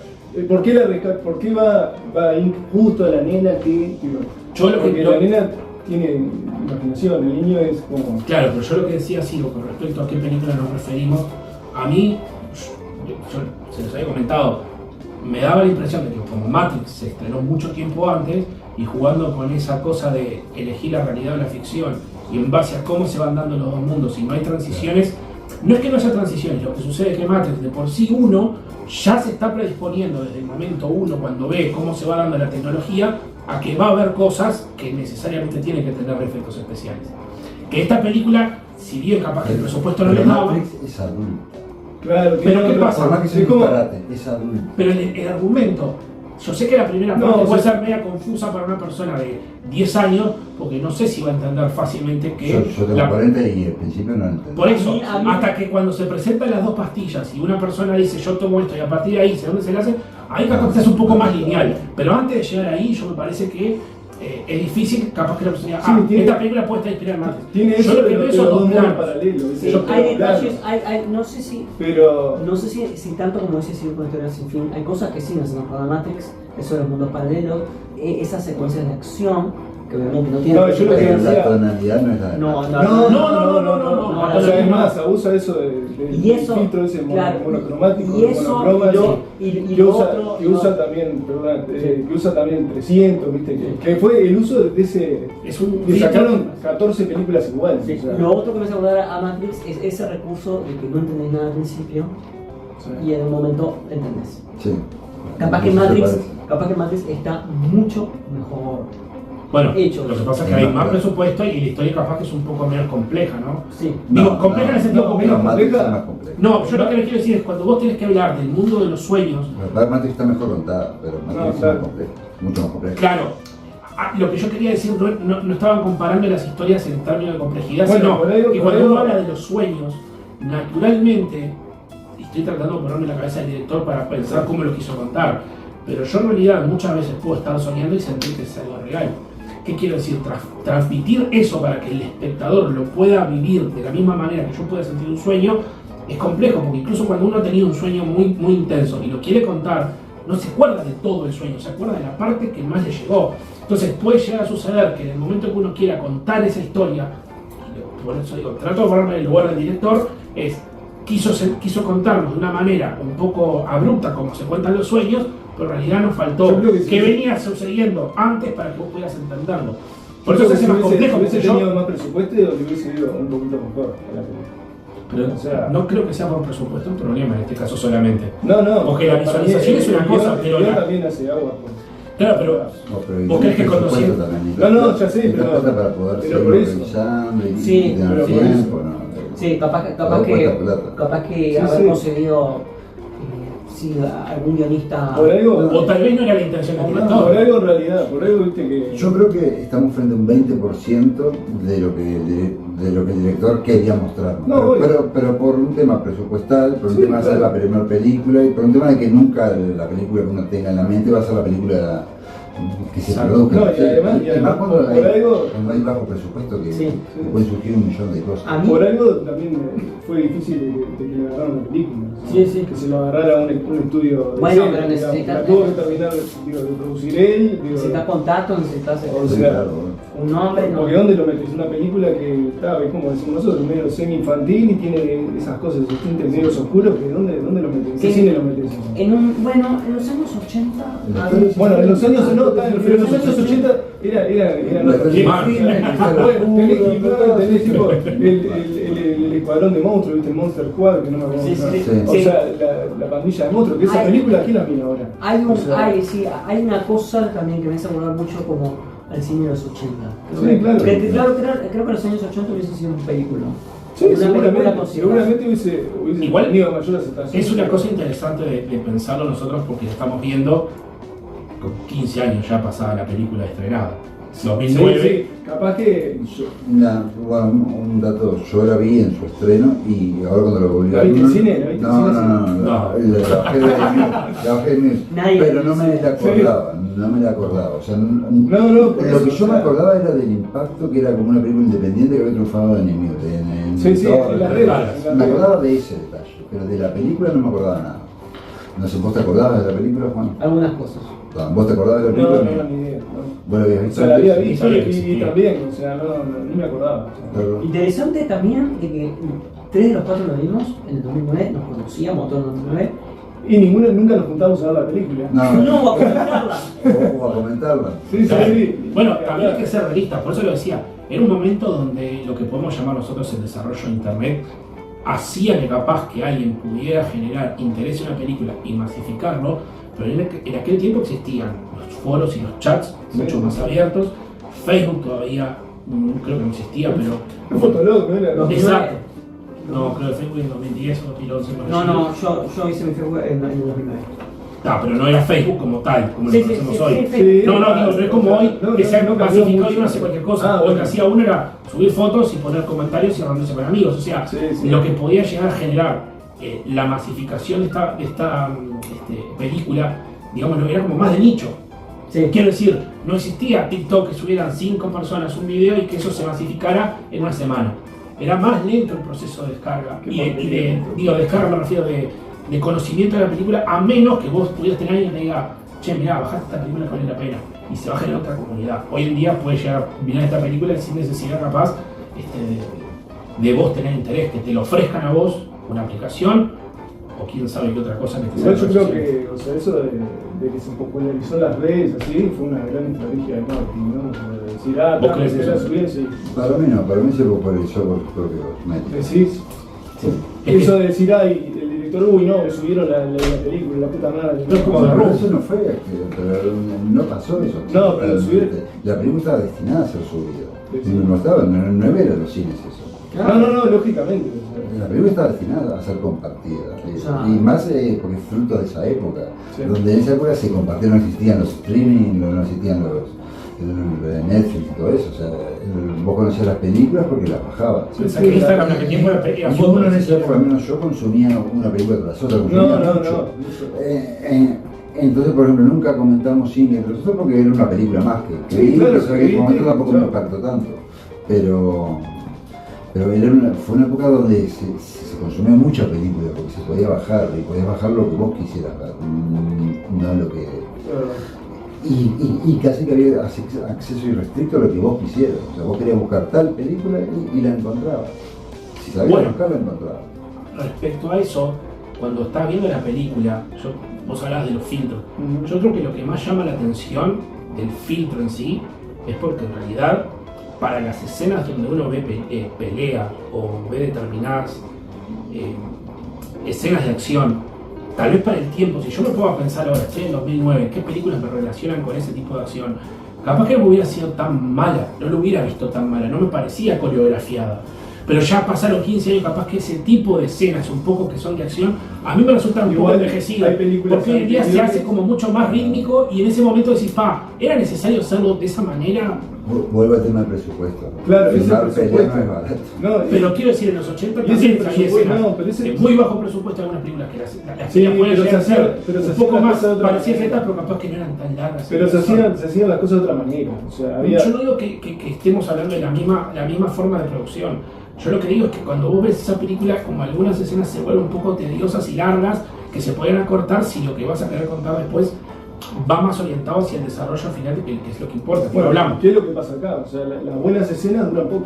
Speaker 2: ¿por qué va a ir justo a la nena que... digo,
Speaker 1: Yo lo que-
Speaker 2: porque
Speaker 1: lo-
Speaker 2: la nena tiene imaginación, el niño es como...
Speaker 1: Claro, pero yo lo que decía, sí, con respecto a qué película nos referimos, a mí, yo se los había comentado, me daba la impresión de que como Matrix se estrenó mucho tiempo antes y jugando con esa cosa de elegir la realidad o la ficción y en base a cómo se van dando los dos mundos y no hay transiciones, no es que no haya transiciones, lo que sucede es que Matrix de por sí uno ya se está predisponiendo desde el momento uno cuando ve cómo se va dando la tecnología a que va a haber cosas que necesariamente tienen que tener efectos especiales. Que esta película, si bien capaz que el presupuesto no les daba...
Speaker 4: Matrix es adulto.
Speaker 2: Claro,
Speaker 1: Pero ¿qué pasa?
Speaker 4: Por más que sea
Speaker 2: Es como-
Speaker 4: disparate, es adulto.
Speaker 1: Pero el argumento, yo sé que la primera
Speaker 2: No,
Speaker 1: parte
Speaker 2: o
Speaker 1: puede
Speaker 2: sea-
Speaker 1: ser media confusa para una persona de 10 años, porque no sé si va a entender fácilmente que...
Speaker 4: Yo tengo 40 y al principio no lo entendí.
Speaker 1: Por eso,
Speaker 3: A mí-
Speaker 1: hasta que cuando se presentan las dos pastillas y una persona dice yo tomo esto y a partir de ahí sé dónde se le hace, ahí capaz que es un poco más lineal. Pero antes de llegar ahí, yo me parece que es difícil, capaz que la persona diga,
Speaker 2: Sí, tiene-
Speaker 1: esta película puede estar inspirada en Matrix.
Speaker 2: Tiene
Speaker 1: Yo
Speaker 2: eso
Speaker 1: lo que
Speaker 2: de
Speaker 1: veo
Speaker 2: los
Speaker 1: son
Speaker 2: dos
Speaker 1: dos
Speaker 2: mundos
Speaker 1: planos.
Speaker 2: paralelos.
Speaker 3: Sí,
Speaker 2: eso
Speaker 3: hay
Speaker 2: queda claro.
Speaker 3: detalles, no sé si
Speaker 2: Pero...
Speaker 3: no sé si tanto como dice Círculo de Teoría Sin Fin, hay cosas que sí nos hacen acordar a Matrix, eso de los mundos paralelos, esas secuencias de acción, que obviamente no tienen...
Speaker 2: No, yo lo que
Speaker 4: Pero
Speaker 2: decía-
Speaker 4: la tonalidad no es la de
Speaker 3: No,
Speaker 4: Matrix.
Speaker 3: no.
Speaker 2: O sea, es más, abusa eso del
Speaker 3: Y eso,
Speaker 2: filtro ese
Speaker 3: claro,
Speaker 2: monocromático,
Speaker 3: y eso,
Speaker 2: monocroma,
Speaker 3: y
Speaker 2: que
Speaker 3: lo
Speaker 2: usa,
Speaker 3: otro,
Speaker 2: que
Speaker 3: no.
Speaker 2: usa también, perdón, que usa también 300, ¿viste? Que fue el uso de ese...
Speaker 1: Es un
Speaker 2: Que sacaron 14 películas iguales.
Speaker 3: Sí,
Speaker 2: o sea,
Speaker 3: lo otro que me hace acordar a Matrix es ese recurso de que no entendés nada al principio y en un momento entendés.
Speaker 4: Sí.
Speaker 3: Capaz que
Speaker 4: Eso se
Speaker 3: Matrix,
Speaker 4: parece.
Speaker 3: capaz que Matrix está mucho mejor.
Speaker 1: Bueno,
Speaker 3: Hecho.
Speaker 1: lo que pasa es que hay más presupuesto y la historia capaz que es un poco menos compleja, ¿no?
Speaker 3: Sí.
Speaker 1: Digo, compleja en el sentido
Speaker 2: no,
Speaker 1: complejo.
Speaker 2: no,
Speaker 4: Matrix
Speaker 2: compleja.
Speaker 4: es más compleja.
Speaker 1: No, yo lo que les quiero decir es cuando vos tenés que hablar del mundo de los sueños,
Speaker 4: La Matrix está mejor contada, pero Matrix
Speaker 2: claro.
Speaker 4: es más compleja, mucho más compleja.
Speaker 1: claro, lo que yo quería decir no estaban comparando las historias en términos de complejidad,
Speaker 2: Bueno,
Speaker 1: sino
Speaker 2: por ahí-
Speaker 1: que
Speaker 2: por
Speaker 1: cuando
Speaker 2: ahí-
Speaker 1: uno habla de los sueños, naturalmente, y estoy tratando de ponerme en la cabeza del director para pensar cómo lo quiso contar, pero yo en realidad muchas veces puedo estar soñando y sentir que es algo real. ¿Qué quiero decir? Transmitir eso para que el espectador lo pueda vivir de la misma manera que yo pueda sentir un sueño es complejo, porque incluso cuando uno ha tenido un sueño muy, muy intenso y lo quiere contar, no se acuerda de todo el sueño, se acuerda de la parte que más le llegó. Entonces puede llegar a suceder que en el momento que uno quiera contar esa historia, y por eso digo, trato de ponerme en el lugar del director, quiso contarnos de una manera un poco abrupta como se cuentan los sueños, pero en realidad nos faltó
Speaker 2: Yo creo que sí.
Speaker 1: que venía sucediendo antes para que vos pudieras entenderlo. Por
Speaker 2: yo
Speaker 1: eso se
Speaker 2: creo
Speaker 1: hace
Speaker 2: que
Speaker 1: más
Speaker 2: si
Speaker 1: complejo,
Speaker 2: hubiese
Speaker 1: porque yo
Speaker 2: tenido más presupuesto, le hubiese ido un poquito mejor a la película.
Speaker 1: pero
Speaker 2: o sea-
Speaker 1: no creo que sea por presupuesto un problema en este caso solamente.
Speaker 2: No, no.
Speaker 1: Porque la
Speaker 2: para mí
Speaker 1: visualización es una
Speaker 2: el
Speaker 1: cosa,
Speaker 2: guión-
Speaker 1: pero
Speaker 2: el guión
Speaker 1: la-
Speaker 2: también hace agua. Pues.
Speaker 1: Claro, pero
Speaker 4: No, pero
Speaker 1: ¿Vos crees que
Speaker 4: presupuesto
Speaker 1: conociendo-
Speaker 4: también,
Speaker 2: No, no, ya sé,
Speaker 4: necesitas
Speaker 2: pero-
Speaker 4: plata para poder
Speaker 2: pero
Speaker 4: seguir
Speaker 2: por eso.
Speaker 4: revisando y
Speaker 3: Sí,
Speaker 4: tener
Speaker 2: pero por
Speaker 4: tiempo,
Speaker 2: eso.
Speaker 4: ¿no?
Speaker 3: Sí, capaz
Speaker 4: Todo cuesta plata.
Speaker 3: capaz que
Speaker 2: Sí,
Speaker 3: haber
Speaker 2: sí.
Speaker 3: conseguido sí, algún guionista.
Speaker 2: Por algo,
Speaker 1: o tal vez no era la intención del
Speaker 2: por
Speaker 1: director.
Speaker 2: algo en realidad, por algo viste que...
Speaker 4: Yo creo que estamos frente a un 20% de lo que el director quería mostrar.
Speaker 2: No, voy.
Speaker 4: pero por un tema presupuestal, por un
Speaker 2: Sí,
Speaker 4: tema de hacer
Speaker 2: claro.
Speaker 4: la primera película y por un tema de que nunca la película que uno tenga en la mente va a ser la película que se
Speaker 1: Exacto.
Speaker 4: produzca.
Speaker 2: No, y además,
Speaker 4: cuando
Speaker 2: por
Speaker 4: hay,
Speaker 2: algo-
Speaker 4: cuando hay bajo presupuesto que
Speaker 3: Sí.
Speaker 4: puede surgir un millón de cosas.
Speaker 3: A mí-
Speaker 2: Por algo también fue difícil de que le agarraran la película. ¿no?
Speaker 3: Sí, sí.
Speaker 2: Que se lo agarrara un estudio de
Speaker 3: Bueno,
Speaker 2: escena,
Speaker 3: pero
Speaker 2: digamos.
Speaker 3: necesita-
Speaker 2: La tuvo que terminar de producir él. digo,
Speaker 3: Necesitas contacto, necesitas
Speaker 2: O
Speaker 4: Sí,
Speaker 2: sea,
Speaker 4: claro.
Speaker 3: un nombre, ¿no?
Speaker 2: porque ¿dónde lo metes? Una película que está, es como decimos nosotros, medio semi-infantil y tiene esas cosas, esos tintes medios oscuros, que ¿dónde lo metes? ¿En qué
Speaker 3: Sí.
Speaker 2: cine lo metes?
Speaker 3: Bueno, en los años 80.
Speaker 2: Bueno, en los años, no, pero en los años 80 era
Speaker 4: No,
Speaker 2: otro
Speaker 4: pero
Speaker 2: tiempo.
Speaker 1: sí,
Speaker 2: O sea, tenés tipo el escuadrón de monstruos, ¿viste? El Monster Squad, que no me acuerdo.
Speaker 3: Sí, sí,
Speaker 2: cómo se
Speaker 4: sí.
Speaker 2: llama. O sea, la pandilla de monstruos, que esa
Speaker 3: Ay.
Speaker 2: película, ¿quién la mira ahora?
Speaker 3: Hay,
Speaker 2: O sea,
Speaker 3: hay una cosa también que me hace acordar mucho como al cine de los 80.
Speaker 2: Sí, claro.
Speaker 3: Creo que los años 80 hubiese sido un película.
Speaker 2: Sí,
Speaker 3: Una película
Speaker 2: seguramente,
Speaker 3: considerada.
Speaker 2: seguramente hubiese
Speaker 1: Igual,
Speaker 2: tenido mayor aceptación.
Speaker 1: Es una cosa interesante de pensarlo nosotros porque lo estamos viendo con 15 años ya pasada la película estrenada.
Speaker 2: Sí,
Speaker 1: 2009.
Speaker 2: sí, capaz que.
Speaker 4: Bueno, un dato, yo la vi en su estreno y ahora cuando lo volví a
Speaker 2: ¿La
Speaker 4: ver.
Speaker 2: viste en cine? ¿La viste en
Speaker 4: No,
Speaker 2: cine?
Speaker 4: no, la bajé de Mute,
Speaker 3: Nadie
Speaker 4: pero no me
Speaker 3: dice.
Speaker 4: la acordaba, no me la acordaba. O sea,
Speaker 2: No, por
Speaker 4: lo
Speaker 2: eso,
Speaker 4: que yo
Speaker 2: o
Speaker 4: me
Speaker 2: sea,
Speaker 4: acordaba era del impacto que era como una película independiente que había triunfado en Mute.
Speaker 2: Sí, sí, en las redes.
Speaker 4: Me acordaba de ese detalle, pero de la película no me acordaba nada. No sé, ¿vos te acordabas de la película, Juan?
Speaker 3: Algunas cosas.
Speaker 4: ¿Vos te acordás de la
Speaker 2: No,
Speaker 4: película?
Speaker 2: no, ni idea. No.
Speaker 4: ¿Vos la habías
Speaker 2: O
Speaker 4: visto?
Speaker 2: sea, la había
Speaker 4: antes?
Speaker 2: visto
Speaker 1: sabía que
Speaker 2: y
Speaker 1: existía.
Speaker 2: también, o sea, ni me acordaba. O sea.
Speaker 4: Claro.
Speaker 3: Interesante también de que 3 de los 4 lo vimos en el 2009, nos conocíamos todos en el 2009.
Speaker 2: Y nunca nos juntamos a ver la película.
Speaker 4: No,
Speaker 3: No, a comentarla.
Speaker 4: o a comentarla.
Speaker 2: Sí, sí.
Speaker 1: Bueno, también hay que ser realistas, por eso lo decía. Era un momento donde lo que podemos llamar nosotros el desarrollo de Internet hacía que capaz que alguien pudiera generar interés en una película y masificarlo, pero en aquel tiempo existían los foros y los chats
Speaker 2: Sí.
Speaker 1: mucho más abiertos. Facebook todavía creo que no existía, pero...
Speaker 2: Un fotolog, ¿no era?
Speaker 1: Exacto. No, creo que Facebook en 2010 o 2011.
Speaker 3: No, yo hice mi Facebook en el 2009.
Speaker 1: Pero no era Facebook como tal, como lo
Speaker 3: Sí,
Speaker 1: conocemos
Speaker 3: sí,
Speaker 1: hoy.
Speaker 3: sí, sí.
Speaker 1: No, no es como hoy que se ha
Speaker 2: cambió
Speaker 1: masificado y
Speaker 2: mucho.
Speaker 1: uno hace cualquier cosa.
Speaker 2: Ah,
Speaker 1: Lo que
Speaker 2: bueno.
Speaker 1: hacía uno era subir fotos y poner comentarios y reunirse con amigos. O sea,
Speaker 2: Sí, sí.
Speaker 1: lo que podía llegar a generar la masificación de esta película, digamos, era como más de nicho.
Speaker 3: Sí.
Speaker 1: Quiero decir, no existía TikTok que subieran 5 personas un video y que eso se masificara en una semana. Era más lento el proceso de descarga.
Speaker 2: Qué
Speaker 1: Descarga me refiero de conocimiento de la película, a menos que vos pudieras tener alguien que te diga, che, mirá, bajaste esta película que vale la pena. Y se va a generar otra comunidad. Hoy en día puedes llegar a mirar esta película sin necesidad capaz de vos tener interés, que te lo ofrezcan a vos una aplicación o quién sabe qué otra cosa que te
Speaker 2: Igual yo
Speaker 1: salga.
Speaker 2: creo que, o sea, eso de que se popularizó las redes así fue una gran estrategia de marketing, ¿no? O sea, de decir,
Speaker 1: ¿Vos
Speaker 2: tal,
Speaker 1: crees
Speaker 2: se
Speaker 1: eso?
Speaker 2: la subí, sí.
Speaker 4: Para mí no, para mí se popularizó por sus propios medios.
Speaker 2: Decís,
Speaker 1: Es
Speaker 2: eso de decir, ay, el director, uy, no, me subieron la película, la puta madre.
Speaker 1: No, como
Speaker 4: Pero
Speaker 1: de
Speaker 4: eso no fue, pero no pasó eso.
Speaker 2: No, pero subir-
Speaker 4: La película estaba destinada a ser subida.
Speaker 2: Sí.
Speaker 4: No era los cines eso.
Speaker 2: No, lógicamente. O sea.
Speaker 4: La película está destinada a ser compartida.
Speaker 3: Ah.
Speaker 4: Y más porque es fruto de esa época.
Speaker 2: Sí.
Speaker 4: Donde en esa época se compartían, no existían los streaming, no existían el Netflix y todo eso. O sea, vos conocías las películas porque las bajabas.
Speaker 1: Pensá que Instagram en aquel tiempo era
Speaker 4: Y uno
Speaker 1: fútbol,
Speaker 4: en esa época, por lo menos yo consumía una película tras otra, consumía
Speaker 2: No.
Speaker 4: mucho. Entonces, por ejemplo, nunca comentamos cine entre nosotros porque era una película más que
Speaker 2: Sí,
Speaker 4: vi,
Speaker 2: claro,
Speaker 4: o sea, que en ese
Speaker 2: que
Speaker 4: momento
Speaker 2: vi,
Speaker 4: tampoco me
Speaker 2: claro.
Speaker 4: impactó tanto. Pero fue una época donde se consumía mucha película porque se podía bajar y podías bajar lo que vos quisieras ver, no lo que. Y casi que había acceso irrestricto a lo que vos quisieras. O sea, vos querías buscar tal película y la encontrabas. Si sabías
Speaker 1: Bueno.
Speaker 4: buscar, la encontrabas.
Speaker 1: Respecto a eso, cuando estás viendo la película, vos hablabas de los filtros.
Speaker 2: Ujú.
Speaker 1: Yo creo que lo que más llama la atención del filtro en sí es porque en realidad para las escenas donde uno ve pelea o ve determinadas escenas de acción, tal vez para el tiempo, si yo me puedo pensar ahora, estoy en 2009, ¿qué películas me relacionan con ese tipo de acción? Capaz que no hubiera sido tan mala, no lo hubiera visto tan mala, no me parecía coreografiada. Pero ya pasaron 15 años, capaz que ese tipo de escenas, un poco que son de acción, a mí me resultan un poco
Speaker 2: Igual
Speaker 1: envejecidas.
Speaker 2: hay películas
Speaker 1: Porque hoy en día se
Speaker 2: anteriores-
Speaker 1: hace como mucho más rítmico y en ese momento decís, ¿era necesario hacerlo de esa manera?
Speaker 4: Vuelvo al tema del presupuesto.
Speaker 2: Claro, ese
Speaker 4: Filmar
Speaker 2: presupuesto.
Speaker 4: pelea no es barato.
Speaker 2: No,
Speaker 1: Pero quiero decir, en los 80
Speaker 2: Y ese
Speaker 1: también había
Speaker 2: presupuesto,
Speaker 1: escenas
Speaker 2: no, pero ese-
Speaker 1: de muy bajo presupuesto, algunas películas que las
Speaker 2: Sí,
Speaker 1: escenas pueden
Speaker 2: pero
Speaker 1: llegar a
Speaker 2: se hacía-
Speaker 1: ser
Speaker 2: pero se
Speaker 1: un
Speaker 2: hacían
Speaker 1: poco
Speaker 2: las
Speaker 1: más
Speaker 2: cosas de otra
Speaker 1: parecidas a
Speaker 2: manera.
Speaker 1: estas, pero capaz que no eran tan largas.
Speaker 2: pero se hacían las cosas de otra manera. O sea, había.
Speaker 1: Yo no digo que estemos hablando de la misma forma de producción. Yo lo que digo es que cuando vos ves esa película, como algunas escenas se vuelven un poco tediosas y largas, que se pueden acortar si lo que vas a querer contar después va más orientado hacia el desarrollo final, que es lo que importa. que
Speaker 2: Bueno,
Speaker 1: hablamos.
Speaker 2: ¿qué es lo que pasa acá? O sea, las buenas escenas duran poco.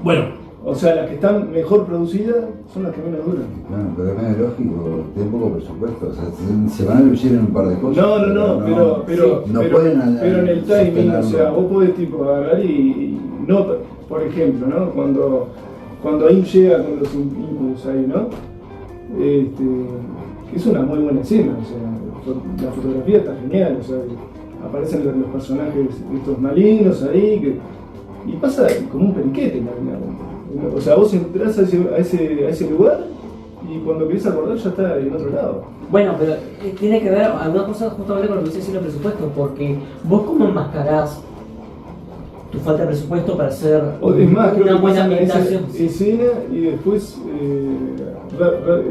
Speaker 1: Bueno,
Speaker 2: O sea, las que están mejor producidas son las que menos duran.
Speaker 4: Bueno, pero es medio lógico, tiene poco presupuesto, o sea, se van a lucir en un par de cosas.
Speaker 2: No, pero
Speaker 4: no pueden
Speaker 2: pero en el timing, o sea,
Speaker 4: sostenerlo.
Speaker 2: vos podés tipo agarrar y no, por ejemplo, ¿no? Cuando ahí llega con los impulsos ahí, ¿no? Que es una muy buena escena, o sea, la fotografía está genial, o sea, aparecen los personajes estos malignos ahí, y pasa como un periquete, ¿no? O sea, vos entrás a ese lugar y cuando querés acordar ya está en otro lado.
Speaker 3: Bueno, pero tiene que ver alguna cosa justamente con lo que dice el presupuesto, porque vos cómo enmascarás tu falta de presupuesto para hacer
Speaker 2: Es más, creo
Speaker 3: una
Speaker 2: que
Speaker 3: buena
Speaker 2: pasan esa
Speaker 3: ambientación.
Speaker 2: escena y después.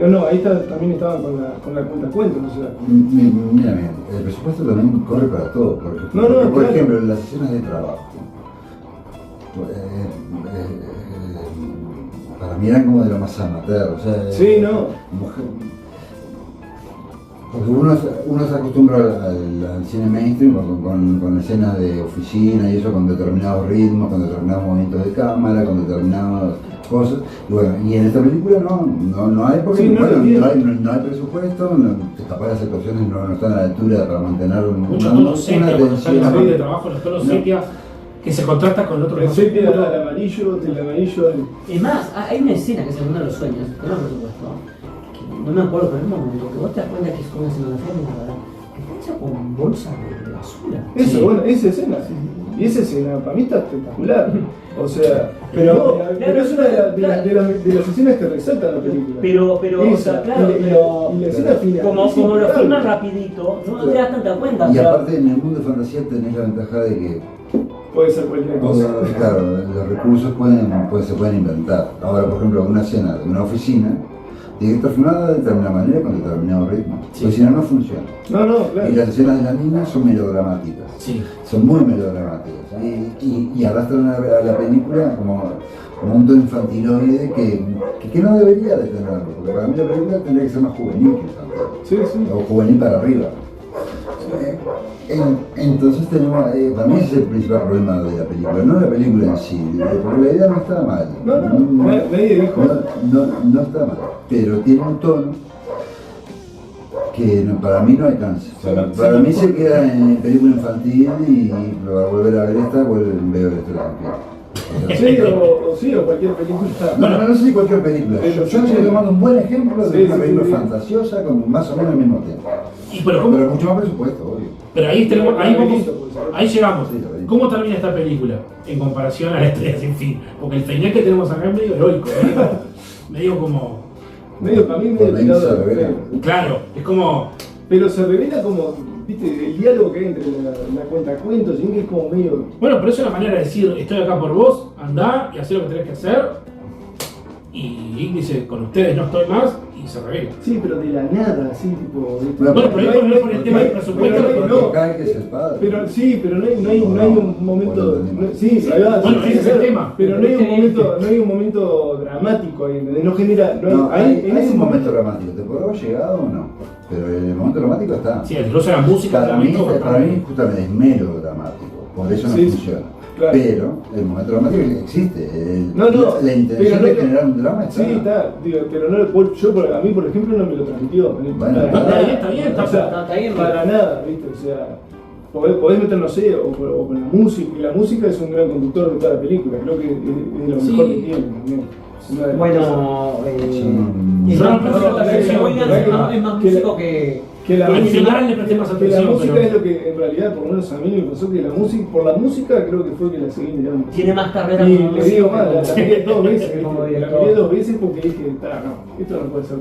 Speaker 2: No, ahí también estaban con la cuenta cuentos, o sea.
Speaker 4: Mira bien, el presupuesto también corre para todo, por ejemplo.
Speaker 2: No,
Speaker 4: Porque, por
Speaker 2: claro.
Speaker 4: ejemplo, las escenas de trabajo. Para mí eran como de lo más amateur, o sea.
Speaker 2: Sí, no.
Speaker 4: Porque uno se acostumbra al cine mainstream con escenas de oficina y eso, con determinados ritmos, con determinados movimientos de cámara, con determinadas cosas. Y bueno, y en esta película no hay, porque
Speaker 2: Sí,
Speaker 4: bueno,
Speaker 2: no
Speaker 4: no hay presupuesto, capaz las actuaciones no están a la altura para mantener
Speaker 1: Mucho tono sepia, cuando está en la
Speaker 4: tensión.
Speaker 1: serie de trabajo, los tonos sepia que se contrasta con otro
Speaker 2: El sepia,
Speaker 1: oscuro.
Speaker 2: el amarillo,
Speaker 3: Es más, hay una escena que es en uno de los sueños, que no por supuesto, que no me acuerdo, pero en un momento que vos te das cuenta que es como una escenografía que está hecha con bolsas de basura.
Speaker 2: Eso,
Speaker 1: Sí.
Speaker 2: bueno, esa escena. Y esa escena para mí está espectacular. O sea, pero es una de las escenas que resaltan la película.
Speaker 3: Pero, o
Speaker 2: Esa,
Speaker 3: sea, claro,
Speaker 2: y la escena final.
Speaker 3: como
Speaker 2: es
Speaker 3: lo
Speaker 2: impecable.
Speaker 3: filman rapidito, no te das tanta cuenta.
Speaker 4: Y
Speaker 3: pero-
Speaker 4: aparte en el mundo de fantasía tenés la ventaja de que
Speaker 2: Puede ser cualquier cosa.
Speaker 4: claro, los recursos se pueden inventar. Ahora, por ejemplo, una escena de una oficina tiene que estar filmada de determinada manera con determinado ritmo.
Speaker 1: Sí.
Speaker 4: Porque si no, no funciona.
Speaker 2: No, claro.
Speaker 4: Y las escenas de la niña son melodramáticas.
Speaker 1: Sí.
Speaker 4: Son muy melodramáticas. Y arrastran a la película como un tono infantiloide que no debería de tenerlo. Porque para mí la película tendría que ser más juvenil que infantil.
Speaker 2: Sí, sí.
Speaker 4: O juvenil para arriba. Entonces tenemos, para mí ese es el principal problema de la película, no la película en sí, porque la idea no está mal.
Speaker 2: Nadie dijo.
Speaker 4: No está mal, pero tiene un tono que para mí no alcanza. Para mí se queda en película infantil y para volver a ver esta, veo esto también.
Speaker 2: Sí, o cualquier película.
Speaker 4: No sé si cualquier película.
Speaker 2: Pero
Speaker 4: Yo estoy tomando un buen ejemplo de
Speaker 2: Sí,
Speaker 4: una
Speaker 2: sí,
Speaker 4: película
Speaker 2: sí.
Speaker 4: fantasiosa con más o menos el mismo tiempo.
Speaker 1: Pero
Speaker 4: Pero mucho más presupuesto, obvio.
Speaker 1: Pero ahí ahí llegamos.
Speaker 4: Sí, laberinto.
Speaker 1: ¿Cómo termina esta película en comparación a la Estrella sin fin? Porque el final que tenemos acá es medio heroico, medio como.
Speaker 2: Para mí
Speaker 4: Por
Speaker 2: medio
Speaker 4: ahí
Speaker 2: tirado
Speaker 4: se
Speaker 2: de
Speaker 4: revela.
Speaker 2: frente.
Speaker 1: Claro, es como.
Speaker 2: Pero se revela como, viste, el diálogo que hay entre la cuentacuentos, y que es como medio.
Speaker 1: Bueno, pero eso es una manera de decir: estoy acá por vos, andá y hacé lo que tenés que hacer. Y Ink dice: con ustedes no estoy más, y se revela.
Speaker 2: Sí, pero de la nada, así, tipo. ¿viste?
Speaker 4: Bueno,
Speaker 1: pero ahí por el tema del presupuesto,
Speaker 2: no,
Speaker 4: Cae que es el padre.
Speaker 2: pero sí, pero no hay un momento.
Speaker 4: Bueno,
Speaker 2: Sí, ahí va.
Speaker 1: Bueno,
Speaker 2: sí,
Speaker 1: ese es el tema.
Speaker 2: Pero no hay un momento dramático ahí, ¿entendés? No genera.
Speaker 4: No, hay
Speaker 2: en ese
Speaker 4: un momento dramático, ¿te podrá haber llegado o no? Pero el momento dramático está.
Speaker 1: Sí, incluso la música
Speaker 4: Para mí,
Speaker 1: también.
Speaker 4: para mí justamente es melodramático, por eso no
Speaker 2: Sí,
Speaker 4: funciona.
Speaker 2: claro.
Speaker 4: Pero el momento dramático existe,
Speaker 2: No,
Speaker 4: la intención
Speaker 2: pero
Speaker 4: de
Speaker 2: no-
Speaker 4: generar un drama está.
Speaker 2: Sí, está, digo, pero no, a mí, por ejemplo, no me lo transmitió.
Speaker 4: Bueno,
Speaker 1: está bien,
Speaker 2: o sea,
Speaker 3: está bien,
Speaker 2: para nada, ¿viste? O sea, podés meter, no sé, o con la música, y la música es un gran conductor de toda la película, creo que es de lo
Speaker 1: Sí.
Speaker 2: mejor que tiene también. Es una de las cosas.
Speaker 3: Bueno,
Speaker 1: Yo no presté
Speaker 3: perdón,
Speaker 1: atención,
Speaker 3: Williams
Speaker 1: pero-
Speaker 3: es más músico que.
Speaker 2: Que la
Speaker 1: Al
Speaker 2: música-
Speaker 1: final le presté más
Speaker 2: que
Speaker 1: atención,
Speaker 2: la música
Speaker 1: pero-
Speaker 2: es lo que en realidad, por lo menos a mí me pasó que por la música creo que fue que la seguí mirando.
Speaker 3: Tiene más carrera
Speaker 2: Y
Speaker 3: como
Speaker 2: le digo
Speaker 3: músico
Speaker 2: más, la
Speaker 3: que
Speaker 2: miré dos veces, ¿viste?
Speaker 3: como
Speaker 2: La
Speaker 3: director.
Speaker 2: miré dos veces porque dije, no, esto no puede ser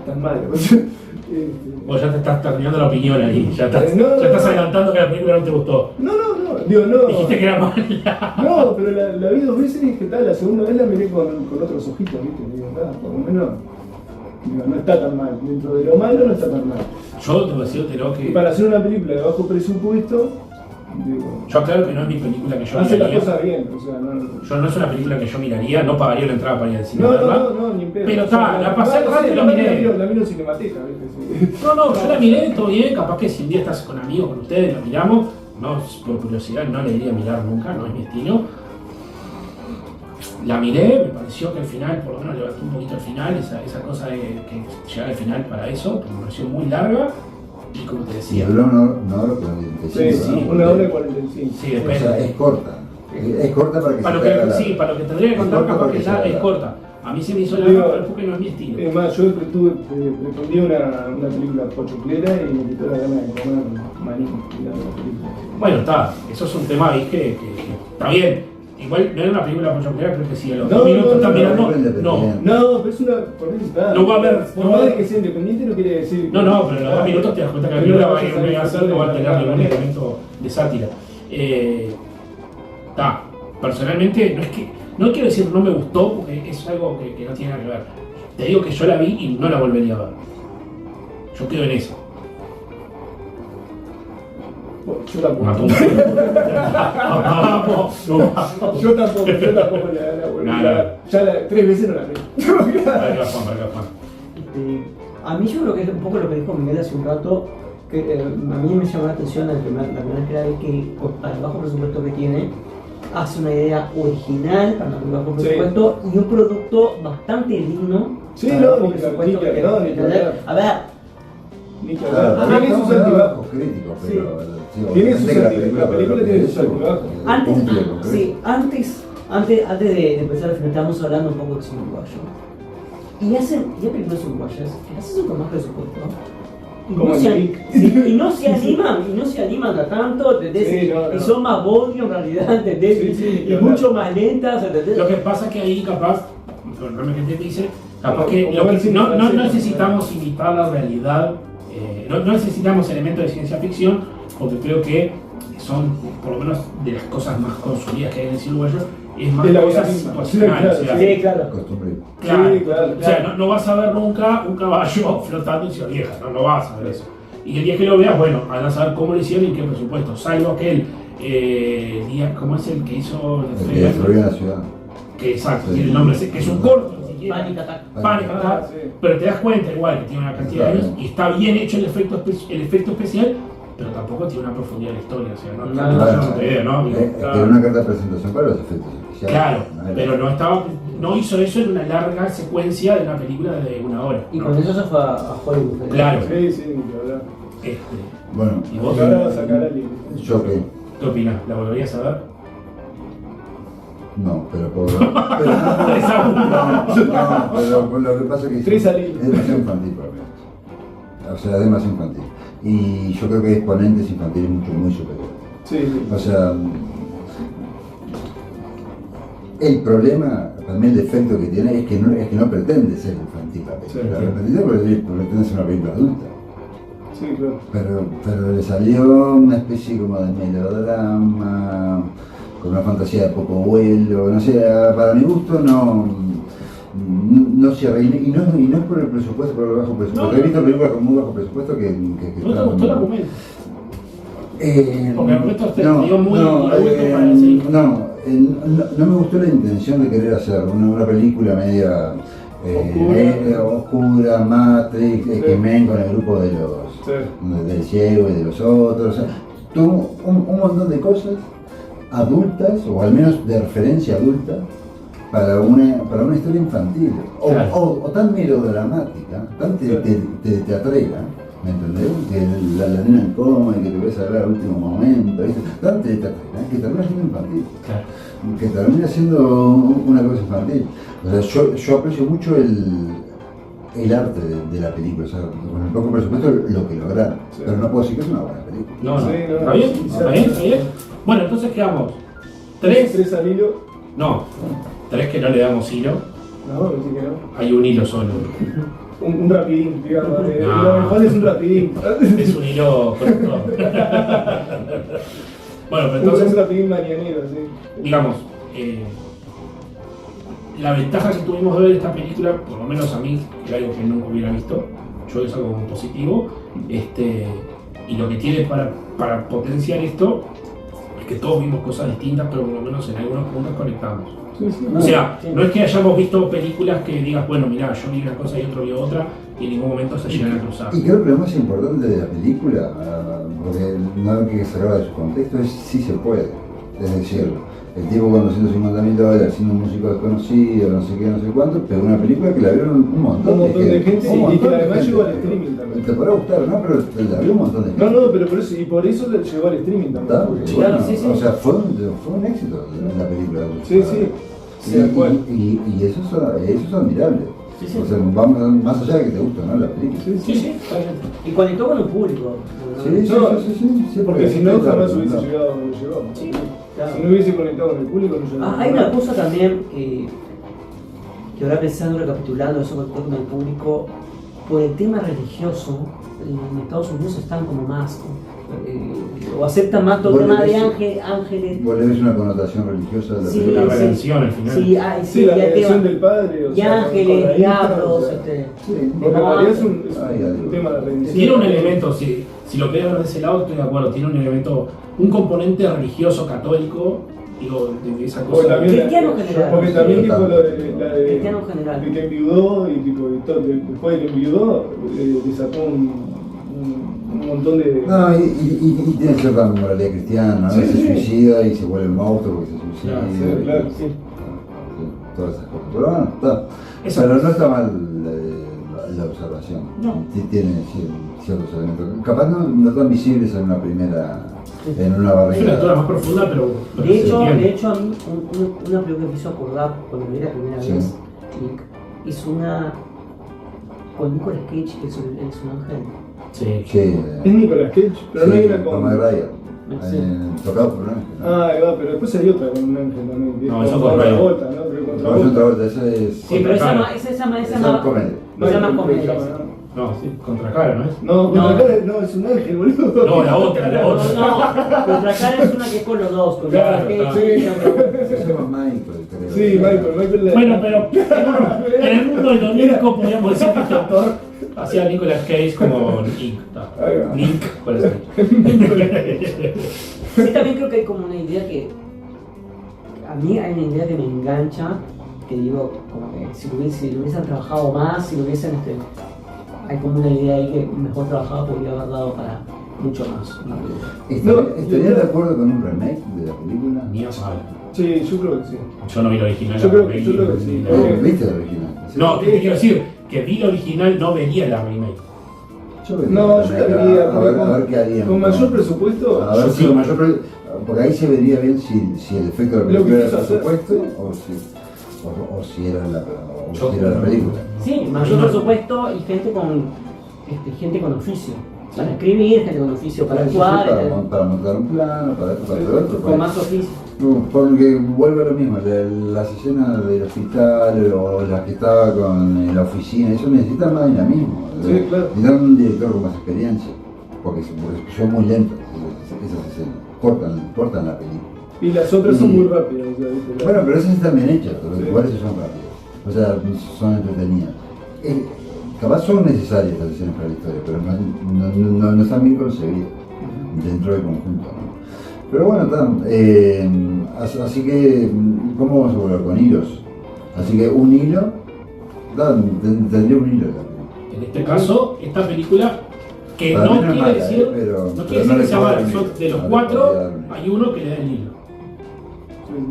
Speaker 2: tan malo.
Speaker 1: Vos ya te estás terminando la opinión ahí, ya estás,
Speaker 2: No,
Speaker 1: ya estás
Speaker 2: no.
Speaker 1: adelantando que la película no te gustó.
Speaker 2: No, digo, no.
Speaker 1: Dijiste que era mala.
Speaker 2: No, pero la vi dos veces y dije, la segunda vez la miré con otros ojitos, ¿viste? Digo, por lo menos digo, no está tan mal. Dentro de lo malo no está tan mal.
Speaker 1: Yo te voy a decírtelo
Speaker 2: Y
Speaker 1: que.
Speaker 2: para hacer una película de bajo presupuesto, digo,
Speaker 1: Yo aclaro que no es mi película que yo
Speaker 2: hace las
Speaker 1: miraría.
Speaker 2: cosas bien, o sea, no.
Speaker 1: Yo no es una película que yo miraría, no pagaría la entrada para ir al cine.
Speaker 2: No,
Speaker 1: ¿verdad?
Speaker 2: ni en pedo.
Speaker 1: Pero
Speaker 2: O sea,
Speaker 1: está, la pasé rápido y la miré.
Speaker 2: La miro en Cinemateca, ¿viste? Sí.
Speaker 1: No, yo la miré, todo bien, capaz que si un día estás con amigos, con ustedes, la miramos, no, por curiosidad, no le iría a mirar nunca, no es mi estilo. La miré, me pareció que al final, por lo menos levantó un poquito al final, esa cosa de que llegar al final para eso, que me pareció muy larga, y como te
Speaker 4: Y
Speaker 1: decía,
Speaker 4: duró una hora 45.
Speaker 2: Sí,
Speaker 4: ¿no?
Speaker 2: una hora y 45.
Speaker 1: sí,
Speaker 4: O
Speaker 1: depende.
Speaker 4: sea, es corta. Es corta para que
Speaker 1: Para lo
Speaker 4: se te haga
Speaker 1: que,
Speaker 4: larga.
Speaker 1: sí, para lo que tendría que
Speaker 4: Es
Speaker 1: contar,
Speaker 4: corta
Speaker 1: capaz
Speaker 4: porque
Speaker 1: que
Speaker 4: se
Speaker 1: ya
Speaker 4: haga
Speaker 1: es
Speaker 4: larga.
Speaker 1: corta. A mí se me hizo
Speaker 2: Digo,
Speaker 1: larga, pero es porque no es mi estilo.
Speaker 2: Es más, yo pretendí una película pochoclera y me quitó la gana de comer maní mirando la película.
Speaker 1: Bueno, está, eso es un tema ahí que está bien. Igual no era una película pochoclera, creo que si a los
Speaker 2: No,
Speaker 1: 2 minutos
Speaker 2: no,
Speaker 1: están
Speaker 2: no,
Speaker 1: mirando,
Speaker 4: no,
Speaker 1: no.
Speaker 2: No, pero es una. Por eso está.
Speaker 1: No va a haber-
Speaker 2: Por
Speaker 1: no va a
Speaker 2: más de
Speaker 1: haber-
Speaker 2: que sea independiente, no quiere decir.
Speaker 1: No, no, pero en los 2 minutos te das cuenta que la
Speaker 2: Pero
Speaker 1: película
Speaker 2: no
Speaker 1: va a ir
Speaker 2: vas a
Speaker 1: medio así,
Speaker 2: disfrutar
Speaker 1: no va a
Speaker 2: de
Speaker 1: tener
Speaker 2: la
Speaker 1: ningún
Speaker 2: manera.
Speaker 1: elemento de sátira. Está, personalmente, no quiero decir no me gustó, porque es algo que no tiene nada que ver. Te digo que yo la vi y no la volvería a ver. Yo quedo en eso.
Speaker 2: Bueno, yo tampoco.
Speaker 1: Vamos, no, vamos.
Speaker 2: Yo tampoco la volví
Speaker 1: No,
Speaker 2: a
Speaker 1: no.
Speaker 2: ver. Ya 3 veces no la vi.
Speaker 1: Para acá, Juan.
Speaker 3: Este, A mí yo creo que es un poco lo que dijo Miguel hace un rato, que a mí me llamó la atención la primera vez que la vi, que para el bajo presupuesto que tiene, hace una idea original para el bajo presupuesto y un producto bastante digno.
Speaker 2: Sí,
Speaker 3: para el
Speaker 2: no,
Speaker 3: bajo
Speaker 2: ni
Speaker 3: presupuesto
Speaker 2: que-
Speaker 3: que-
Speaker 2: no, ni que hablar.
Speaker 3: A ver,
Speaker 2: Ni que hablar. Tiene sus
Speaker 4: Estamos
Speaker 2: altibajos.
Speaker 4: críticos,
Speaker 3: Sí.
Speaker 4: pero
Speaker 2: Tiene sus
Speaker 4: obviamente
Speaker 2: altibajos. La película tiene sus altibajos.
Speaker 3: antes de empezar, estamos hablando un poco de cine uruguayo. Y hay películas uruguayas que hacen con más presupuesto. Y
Speaker 2: Como
Speaker 3: no, se,
Speaker 2: el Nick.
Speaker 3: sí, y no se animan a tanto, ¿entendés?
Speaker 2: Sí, no, no.
Speaker 3: Y son más bodio en realidad, ¿entendés?
Speaker 2: Sí, sí,
Speaker 3: y
Speaker 2: claro.
Speaker 3: mucho más lentas, ¿entendés?
Speaker 1: Lo que pasa es que ahí capaz, realmente te dice, capaz que,
Speaker 2: Como
Speaker 1: lo que
Speaker 2: el cine
Speaker 1: no
Speaker 2: francés,
Speaker 1: necesitamos imitar la realidad, no necesitamos elementos de ciencia ficción, porque creo que son, por lo menos de las cosas más consumidas que hay en el cine uruguayo, es más
Speaker 2: De la vida
Speaker 1: cosas
Speaker 2: misma.
Speaker 1: situacionales.
Speaker 2: Sí,
Speaker 1: o sea,
Speaker 3: Sí, claro.
Speaker 4: costumbre.
Speaker 1: claro,
Speaker 2: Sí, claro,
Speaker 1: o sea,
Speaker 2: claro.
Speaker 1: no vas a ver nunca un caballo flotando en Ciudad Vieja, no vas a ver eso. Y el día que lo veas, bueno, van a saber cómo lo hicieron y qué presupuesto, salvo aquel día, ¿cómo es el que hizo?
Speaker 4: El que destruyó la ciudad.
Speaker 1: Que exacto,
Speaker 4: Sí.
Speaker 1: tiene el nombre, que es un corto, ni siquiera.
Speaker 3: Panic Attack.
Speaker 1: Panic
Speaker 2: Ah,
Speaker 1: Attack,
Speaker 2: sí.
Speaker 1: pero te das cuenta igual que tiene una cantidad de
Speaker 4: Claro.
Speaker 1: años y está bien hecho el efecto especial, pero tampoco tiene una profundidad de la historia, o sea, no
Speaker 3: Claro.
Speaker 1: no te idea, ¿no?
Speaker 4: Es que era una carta de presentación para los efectos especiales.
Speaker 1: Claro,
Speaker 4: No era-
Speaker 1: pero no hizo eso en una larga secuencia de una película de 1 hora.
Speaker 3: Y
Speaker 1: ¿no?
Speaker 3: con eso se fue a Hollywood. ¿eh?
Speaker 1: Claro.
Speaker 2: Sí, sí, ni que hablar.
Speaker 4: Bueno,
Speaker 1: ¿Y vos?
Speaker 2: Porque ahora va a sacar a Lili.
Speaker 4: yo que
Speaker 1: ¿Qué opinas? ¿La volverías a ver?
Speaker 4: no, pero puedo. Pero,
Speaker 1: Esa
Speaker 4: no, pero lo que pasa es que
Speaker 2: Tres al hilo.
Speaker 4: es demasiado infantil para mí. O sea, es demasiado infantil. Y yo creo que Exponentes infantil es mucho, muy superior.
Speaker 2: Sí, sí.
Speaker 4: O sea, el problema, para mí el defecto que tiene es que no pretende ser infantil la película.
Speaker 2: Sí, sí.
Speaker 4: Pretende ser una película adulta.
Speaker 2: Sí, claro.
Speaker 4: Pero le salió una especie como de melodrama, con una fantasía de poco vuelo, no sé, para mi gusto no se arregló, y no es por el presupuesto, por el bajo presupuesto.
Speaker 1: No.
Speaker 4: He visto películas con muy bajo presupuesto que
Speaker 1: ¿No te
Speaker 4: están-
Speaker 1: gustó el argumento? Porque el argumento te dio muy adulto para ser infantil.
Speaker 4: no me gustó la intención de querer hacer una película media oscura, Matrix, X-Men con el grupo de del ciego y de los otros. O sea, tuvo un montón de cosas adultas, o al menos de referencia adulta, para una historia infantil,
Speaker 1: Claro.
Speaker 4: o tan melodramática, tan teatrera, ¿me entendés? Que la nena en coma y que te ves a hablar al último momento, ¿viste? Tan teatrera, que termina siendo infantil,
Speaker 1: Claro.
Speaker 4: que termina siendo una cosa infantil. O sea, yo aprecio mucho el arte de la película, o sea, con el poco presupuesto lo que lograron,
Speaker 2: Sí.
Speaker 4: pero no puedo decir que es una buena película.
Speaker 1: No,
Speaker 2: Sí, no,
Speaker 1: ¿Está bien?
Speaker 2: sí,
Speaker 1: ¿Está bien? ¿Está bien? Bueno, entonces quedamos 3.
Speaker 2: Tres al hilo.
Speaker 1: No, 3 que no le damos hilo.
Speaker 2: No, sí que no.
Speaker 1: Hay un hilo solo.
Speaker 2: Un rapidín, digamos.
Speaker 1: No.
Speaker 2: Lo mejor es un rapidín.
Speaker 1: Es un hilo conductor. Bueno, pero
Speaker 2: Un
Speaker 1: entonces,
Speaker 2: rapidín mañanero, sí.
Speaker 1: digamos, la ventaja que tuvimos de ver esta película, por lo menos a mí, que era algo que nunca hubiera visto, yo es algo como positivo, y lo que tiene para potenciar esto es que todos vimos cosas distintas, pero por lo menos en algunos puntos conectamos.
Speaker 2: Sí, sí.
Speaker 1: O sea,
Speaker 3: Sí.
Speaker 1: no es que hayamos visto películas que digas, bueno, mirá, yo vi una cosa y otro vio otra, y en ningún momento se llegan a cruzar.
Speaker 4: Y creo que lo más importante de la película, porque no hay que sacarla de su contexto, es si se puede. Es decir, el tipo con $250.000 siendo un músico desconocido, no sé qué, no sé cuánto, pero una película que la vieron un montón,
Speaker 2: Un montón de gente,
Speaker 4: un
Speaker 2: y
Speaker 4: montón
Speaker 2: que
Speaker 4: de
Speaker 2: además
Speaker 4: gente.
Speaker 2: llegó al streaming también.
Speaker 4: Te podrá gustar, ¿no? Pero la vio un montón de gente.
Speaker 2: No, pero por eso, y por eso le llegó al streaming también.
Speaker 4: ¿Está?
Speaker 2: porque-
Speaker 3: Sí,
Speaker 4: Bueno,
Speaker 3: claro, sí, sí.
Speaker 4: O sea, fue un éxito la película.
Speaker 2: Sí, sí.
Speaker 4: Y,
Speaker 2: Sí, de acuerdo.
Speaker 4: y eso es admirable.
Speaker 3: Sí, sí.
Speaker 4: O sea, vamos más allá de que te guste, ¿no? La película.
Speaker 2: Sí,
Speaker 1: Sí,
Speaker 2: sí.
Speaker 1: sí, está bien.
Speaker 3: Y conectó con el público.
Speaker 4: Sí,
Speaker 2: No,
Speaker 4: sí,
Speaker 2: Porque si no,
Speaker 4: claro,
Speaker 2: jamás hubiese
Speaker 4: no.
Speaker 2: llegado a donde llegó.
Speaker 3: Sí, claro.
Speaker 2: Si no hubiese conectado con el público, no llegaba.
Speaker 3: Hay una cosa también que ahora pensando, recapitulando eso que con el público, por el tema religioso, en Estados Unidos están como más, o aceptan más todo el
Speaker 4: Bueno,
Speaker 3: tema de
Speaker 4: eso-
Speaker 3: ángeles.
Speaker 4: Vos le ves una connotación religiosa de la
Speaker 3: Sí,
Speaker 4: película.
Speaker 1: La redención al final.
Speaker 3: Sí,
Speaker 2: Sí, la
Speaker 3: y el
Speaker 2: redención
Speaker 3: tema-
Speaker 2: del padre. O
Speaker 3: y
Speaker 2: sea, con la
Speaker 3: ángeles,
Speaker 2: hija,
Speaker 3: diablos,
Speaker 2: o sea,
Speaker 4: Sí,
Speaker 2: Porque en realidad es un
Speaker 4: Hay algo.
Speaker 2: tema de redención.
Speaker 1: Tiene un elemento, si lo querés ver de ese lado, estoy de acuerdo, tiene un elemento, un componente religioso católico Digo, de esa
Speaker 2: Porque
Speaker 1: cosa.
Speaker 2: también,
Speaker 3: Cristiano general.
Speaker 2: porque también
Speaker 4: Sí,
Speaker 2: tipo
Speaker 4: total.
Speaker 2: lo de, la de,
Speaker 3: Cristiano general.
Speaker 2: de que enviudó y tipo y todo, después de que enviudó le sacó un montón de...
Speaker 4: No, y tiene cierta moralidad cristiana, ¿no?
Speaker 2: Sí,
Speaker 4: Se
Speaker 2: sí.
Speaker 4: suicida y se vuelve monstruo porque se suicida.
Speaker 2: Sí, claro, sí.
Speaker 4: Sí, todas esas cosas. Pero bueno, está.
Speaker 1: Eso.
Speaker 4: Pero no está mal la observación.
Speaker 1: No.
Speaker 4: Tiene ciertos elementos. Capaz no tan visibles en una primera. En una
Speaker 1: Es una
Speaker 4: barriga.
Speaker 1: lectura más profunda, pero
Speaker 3: De hecho,
Speaker 1: se entiende.
Speaker 3: a mí una película que me hizo acordar cuando vi la primera
Speaker 4: Sí.
Speaker 3: vez, Nick, hizo una con Nicolas Cage, que es un ángel.
Speaker 1: Sí.
Speaker 4: Sí.
Speaker 2: Es Nicolas Cage, pero no hay una
Speaker 4: con
Speaker 2: con...
Speaker 4: Meg Ryan.
Speaker 3: Sí.
Speaker 4: Tocado por un ángel. ¿no?
Speaker 2: Ah, ahí va, pero después hay otra con un ángel también. Que
Speaker 1: No,
Speaker 2: es
Speaker 1: eso
Speaker 2: con
Speaker 1: con Ryan.
Speaker 2: Travolta, ¿no? Pero con
Speaker 4: No, es otra
Speaker 2: Travolta.
Speaker 4: vuelta, esa es.
Speaker 3: Sí, pero esa
Speaker 1: Cara.
Speaker 3: más, esa
Speaker 4: Esa
Speaker 3: más
Speaker 4: es comedia.
Speaker 3: esa más
Speaker 2: No,
Speaker 3: comedia.
Speaker 2: ¿no?
Speaker 1: No, sí, Contracara, ¿no es?
Speaker 2: No,
Speaker 3: No.
Speaker 2: no, es un ángel, boludo.
Speaker 1: No, la otra, la
Speaker 3: No,
Speaker 1: otra.
Speaker 3: no, Contracara es una que es con los dos, con
Speaker 1: Claro,
Speaker 3: Nicolas
Speaker 1: claro.
Speaker 3: Cage y
Speaker 4: Se llama Michael, creo.
Speaker 2: Sí, Michael.
Speaker 1: Bueno, pero en el mundo del onírico podríamos decir que este actor hacía a Nicolas Cage como Link.
Speaker 2: Ahí va.
Speaker 1: Link, ¿cuál es el?
Speaker 3: Sí, también creo que hay como una idea que. A mí hay una idea que me engancha, que digo, como que si lo hubiesen trabajado más, si lo hubiesen. Hay como una idea ahí que mejor trabajado podría haber dado para mucho más. Una película.
Speaker 4: ¿Estarías de acuerdo con un remake de la película?
Speaker 1: Ni a saber.
Speaker 2: Sí, yo creo que sí.
Speaker 1: Yo no vi la original.
Speaker 2: Yo
Speaker 1: la
Speaker 2: creo que-
Speaker 1: remake,
Speaker 2: yo creo que sí.
Speaker 1: ni la-
Speaker 4: ¿O ¿Viste la original?
Speaker 1: No, te quiero decir que vi la original, no vería la remake.
Speaker 4: Yo vería
Speaker 2: No,
Speaker 4: la
Speaker 2: yo
Speaker 4: remake,
Speaker 2: también
Speaker 4: a ver qué harían.
Speaker 2: con mayor presupuesto.
Speaker 4: A ver
Speaker 2: yo
Speaker 4: si
Speaker 2: creo-
Speaker 4: con mayor porque ahí se vería bien si el efecto de la
Speaker 2: Lo que
Speaker 4: película era
Speaker 2: quiso hacer.
Speaker 4: presupuesto o si era la película.
Speaker 3: Sí, mayor presupuesto y gente con oficio. Para escribir, gente con oficio para actuar,
Speaker 4: Para montar un plano, para esto, para lo otro.
Speaker 3: con más oficio.
Speaker 4: No, porque vuelve a lo mismo, las escenas del hospital o las que estaba con la oficina, eso necesitan más dinamismo.
Speaker 2: Sí, claro.
Speaker 4: Necesitan un director con más experiencia, porque son muy lentas esas escenas, cortan la película.
Speaker 2: Y las otras son
Speaker 4: Sí.
Speaker 2: muy rápidas. O sea, ¿viste?
Speaker 4: Bueno, pero esas están bien hechas,
Speaker 2: Sí.
Speaker 4: por eso son rápidas, o sea, son entretenidas. Capaz son necesarias las escenas para la historia, pero no están bien concebidas dentro del conjunto, ¿no? Pero bueno, así que, ¿cómo vamos a volver con hilos? Así que un hilo, tendría un hilo la película.
Speaker 1: En este caso, esta película, que
Speaker 4: Para
Speaker 1: no
Speaker 4: mí no es
Speaker 1: quiere
Speaker 4: mala,
Speaker 1: decir,
Speaker 4: pero
Speaker 1: no
Speaker 4: no
Speaker 1: quiere decir
Speaker 4: le
Speaker 1: que sea
Speaker 4: puedo
Speaker 1: mala,
Speaker 4: dar un
Speaker 1: son
Speaker 4: hilo.
Speaker 1: de los
Speaker 4: No le
Speaker 1: cuatro,
Speaker 4: puedo dar un hilo.
Speaker 1: hay uno que le da el hilo.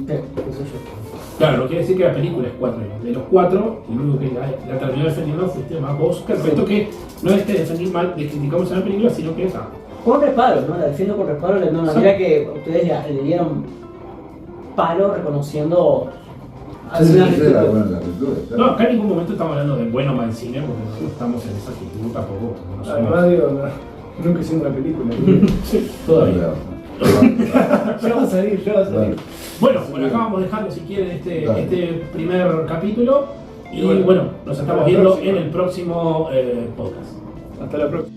Speaker 3: Qué sé yo.
Speaker 1: Claro, no quiere decir que la película es 4 hilos. De los 4, el único que la terminó defendiendo fuiste más vos, que el resto que no es que defendí mal, de criticamos a la película, sino que esa.
Speaker 3: Con reparo, ¿no? La defiendo con reparo de una manera que ustedes le dieron palo reconociendo algunas
Speaker 4: Sí, era
Speaker 3: virtudes.
Speaker 4: buena la película, claro.
Speaker 1: No, acá en ningún momento estamos hablando de bueno o mal cine, porque no estamos en esa actitud tampoco. No somos-
Speaker 2: Además, digo, nunca hicimos una película.
Speaker 1: todavía.
Speaker 2: Ya va a salir, ya va a salir.
Speaker 1: Bueno, acá vamos dejando si quieren
Speaker 4: Dale.
Speaker 1: este primer capítulo. Y
Speaker 2: Y
Speaker 1: bueno, nos
Speaker 2: hasta
Speaker 1: estamos
Speaker 2: la
Speaker 1: viendo
Speaker 2: próxima.
Speaker 1: en el próximo podcast.
Speaker 2: Hasta la próxima.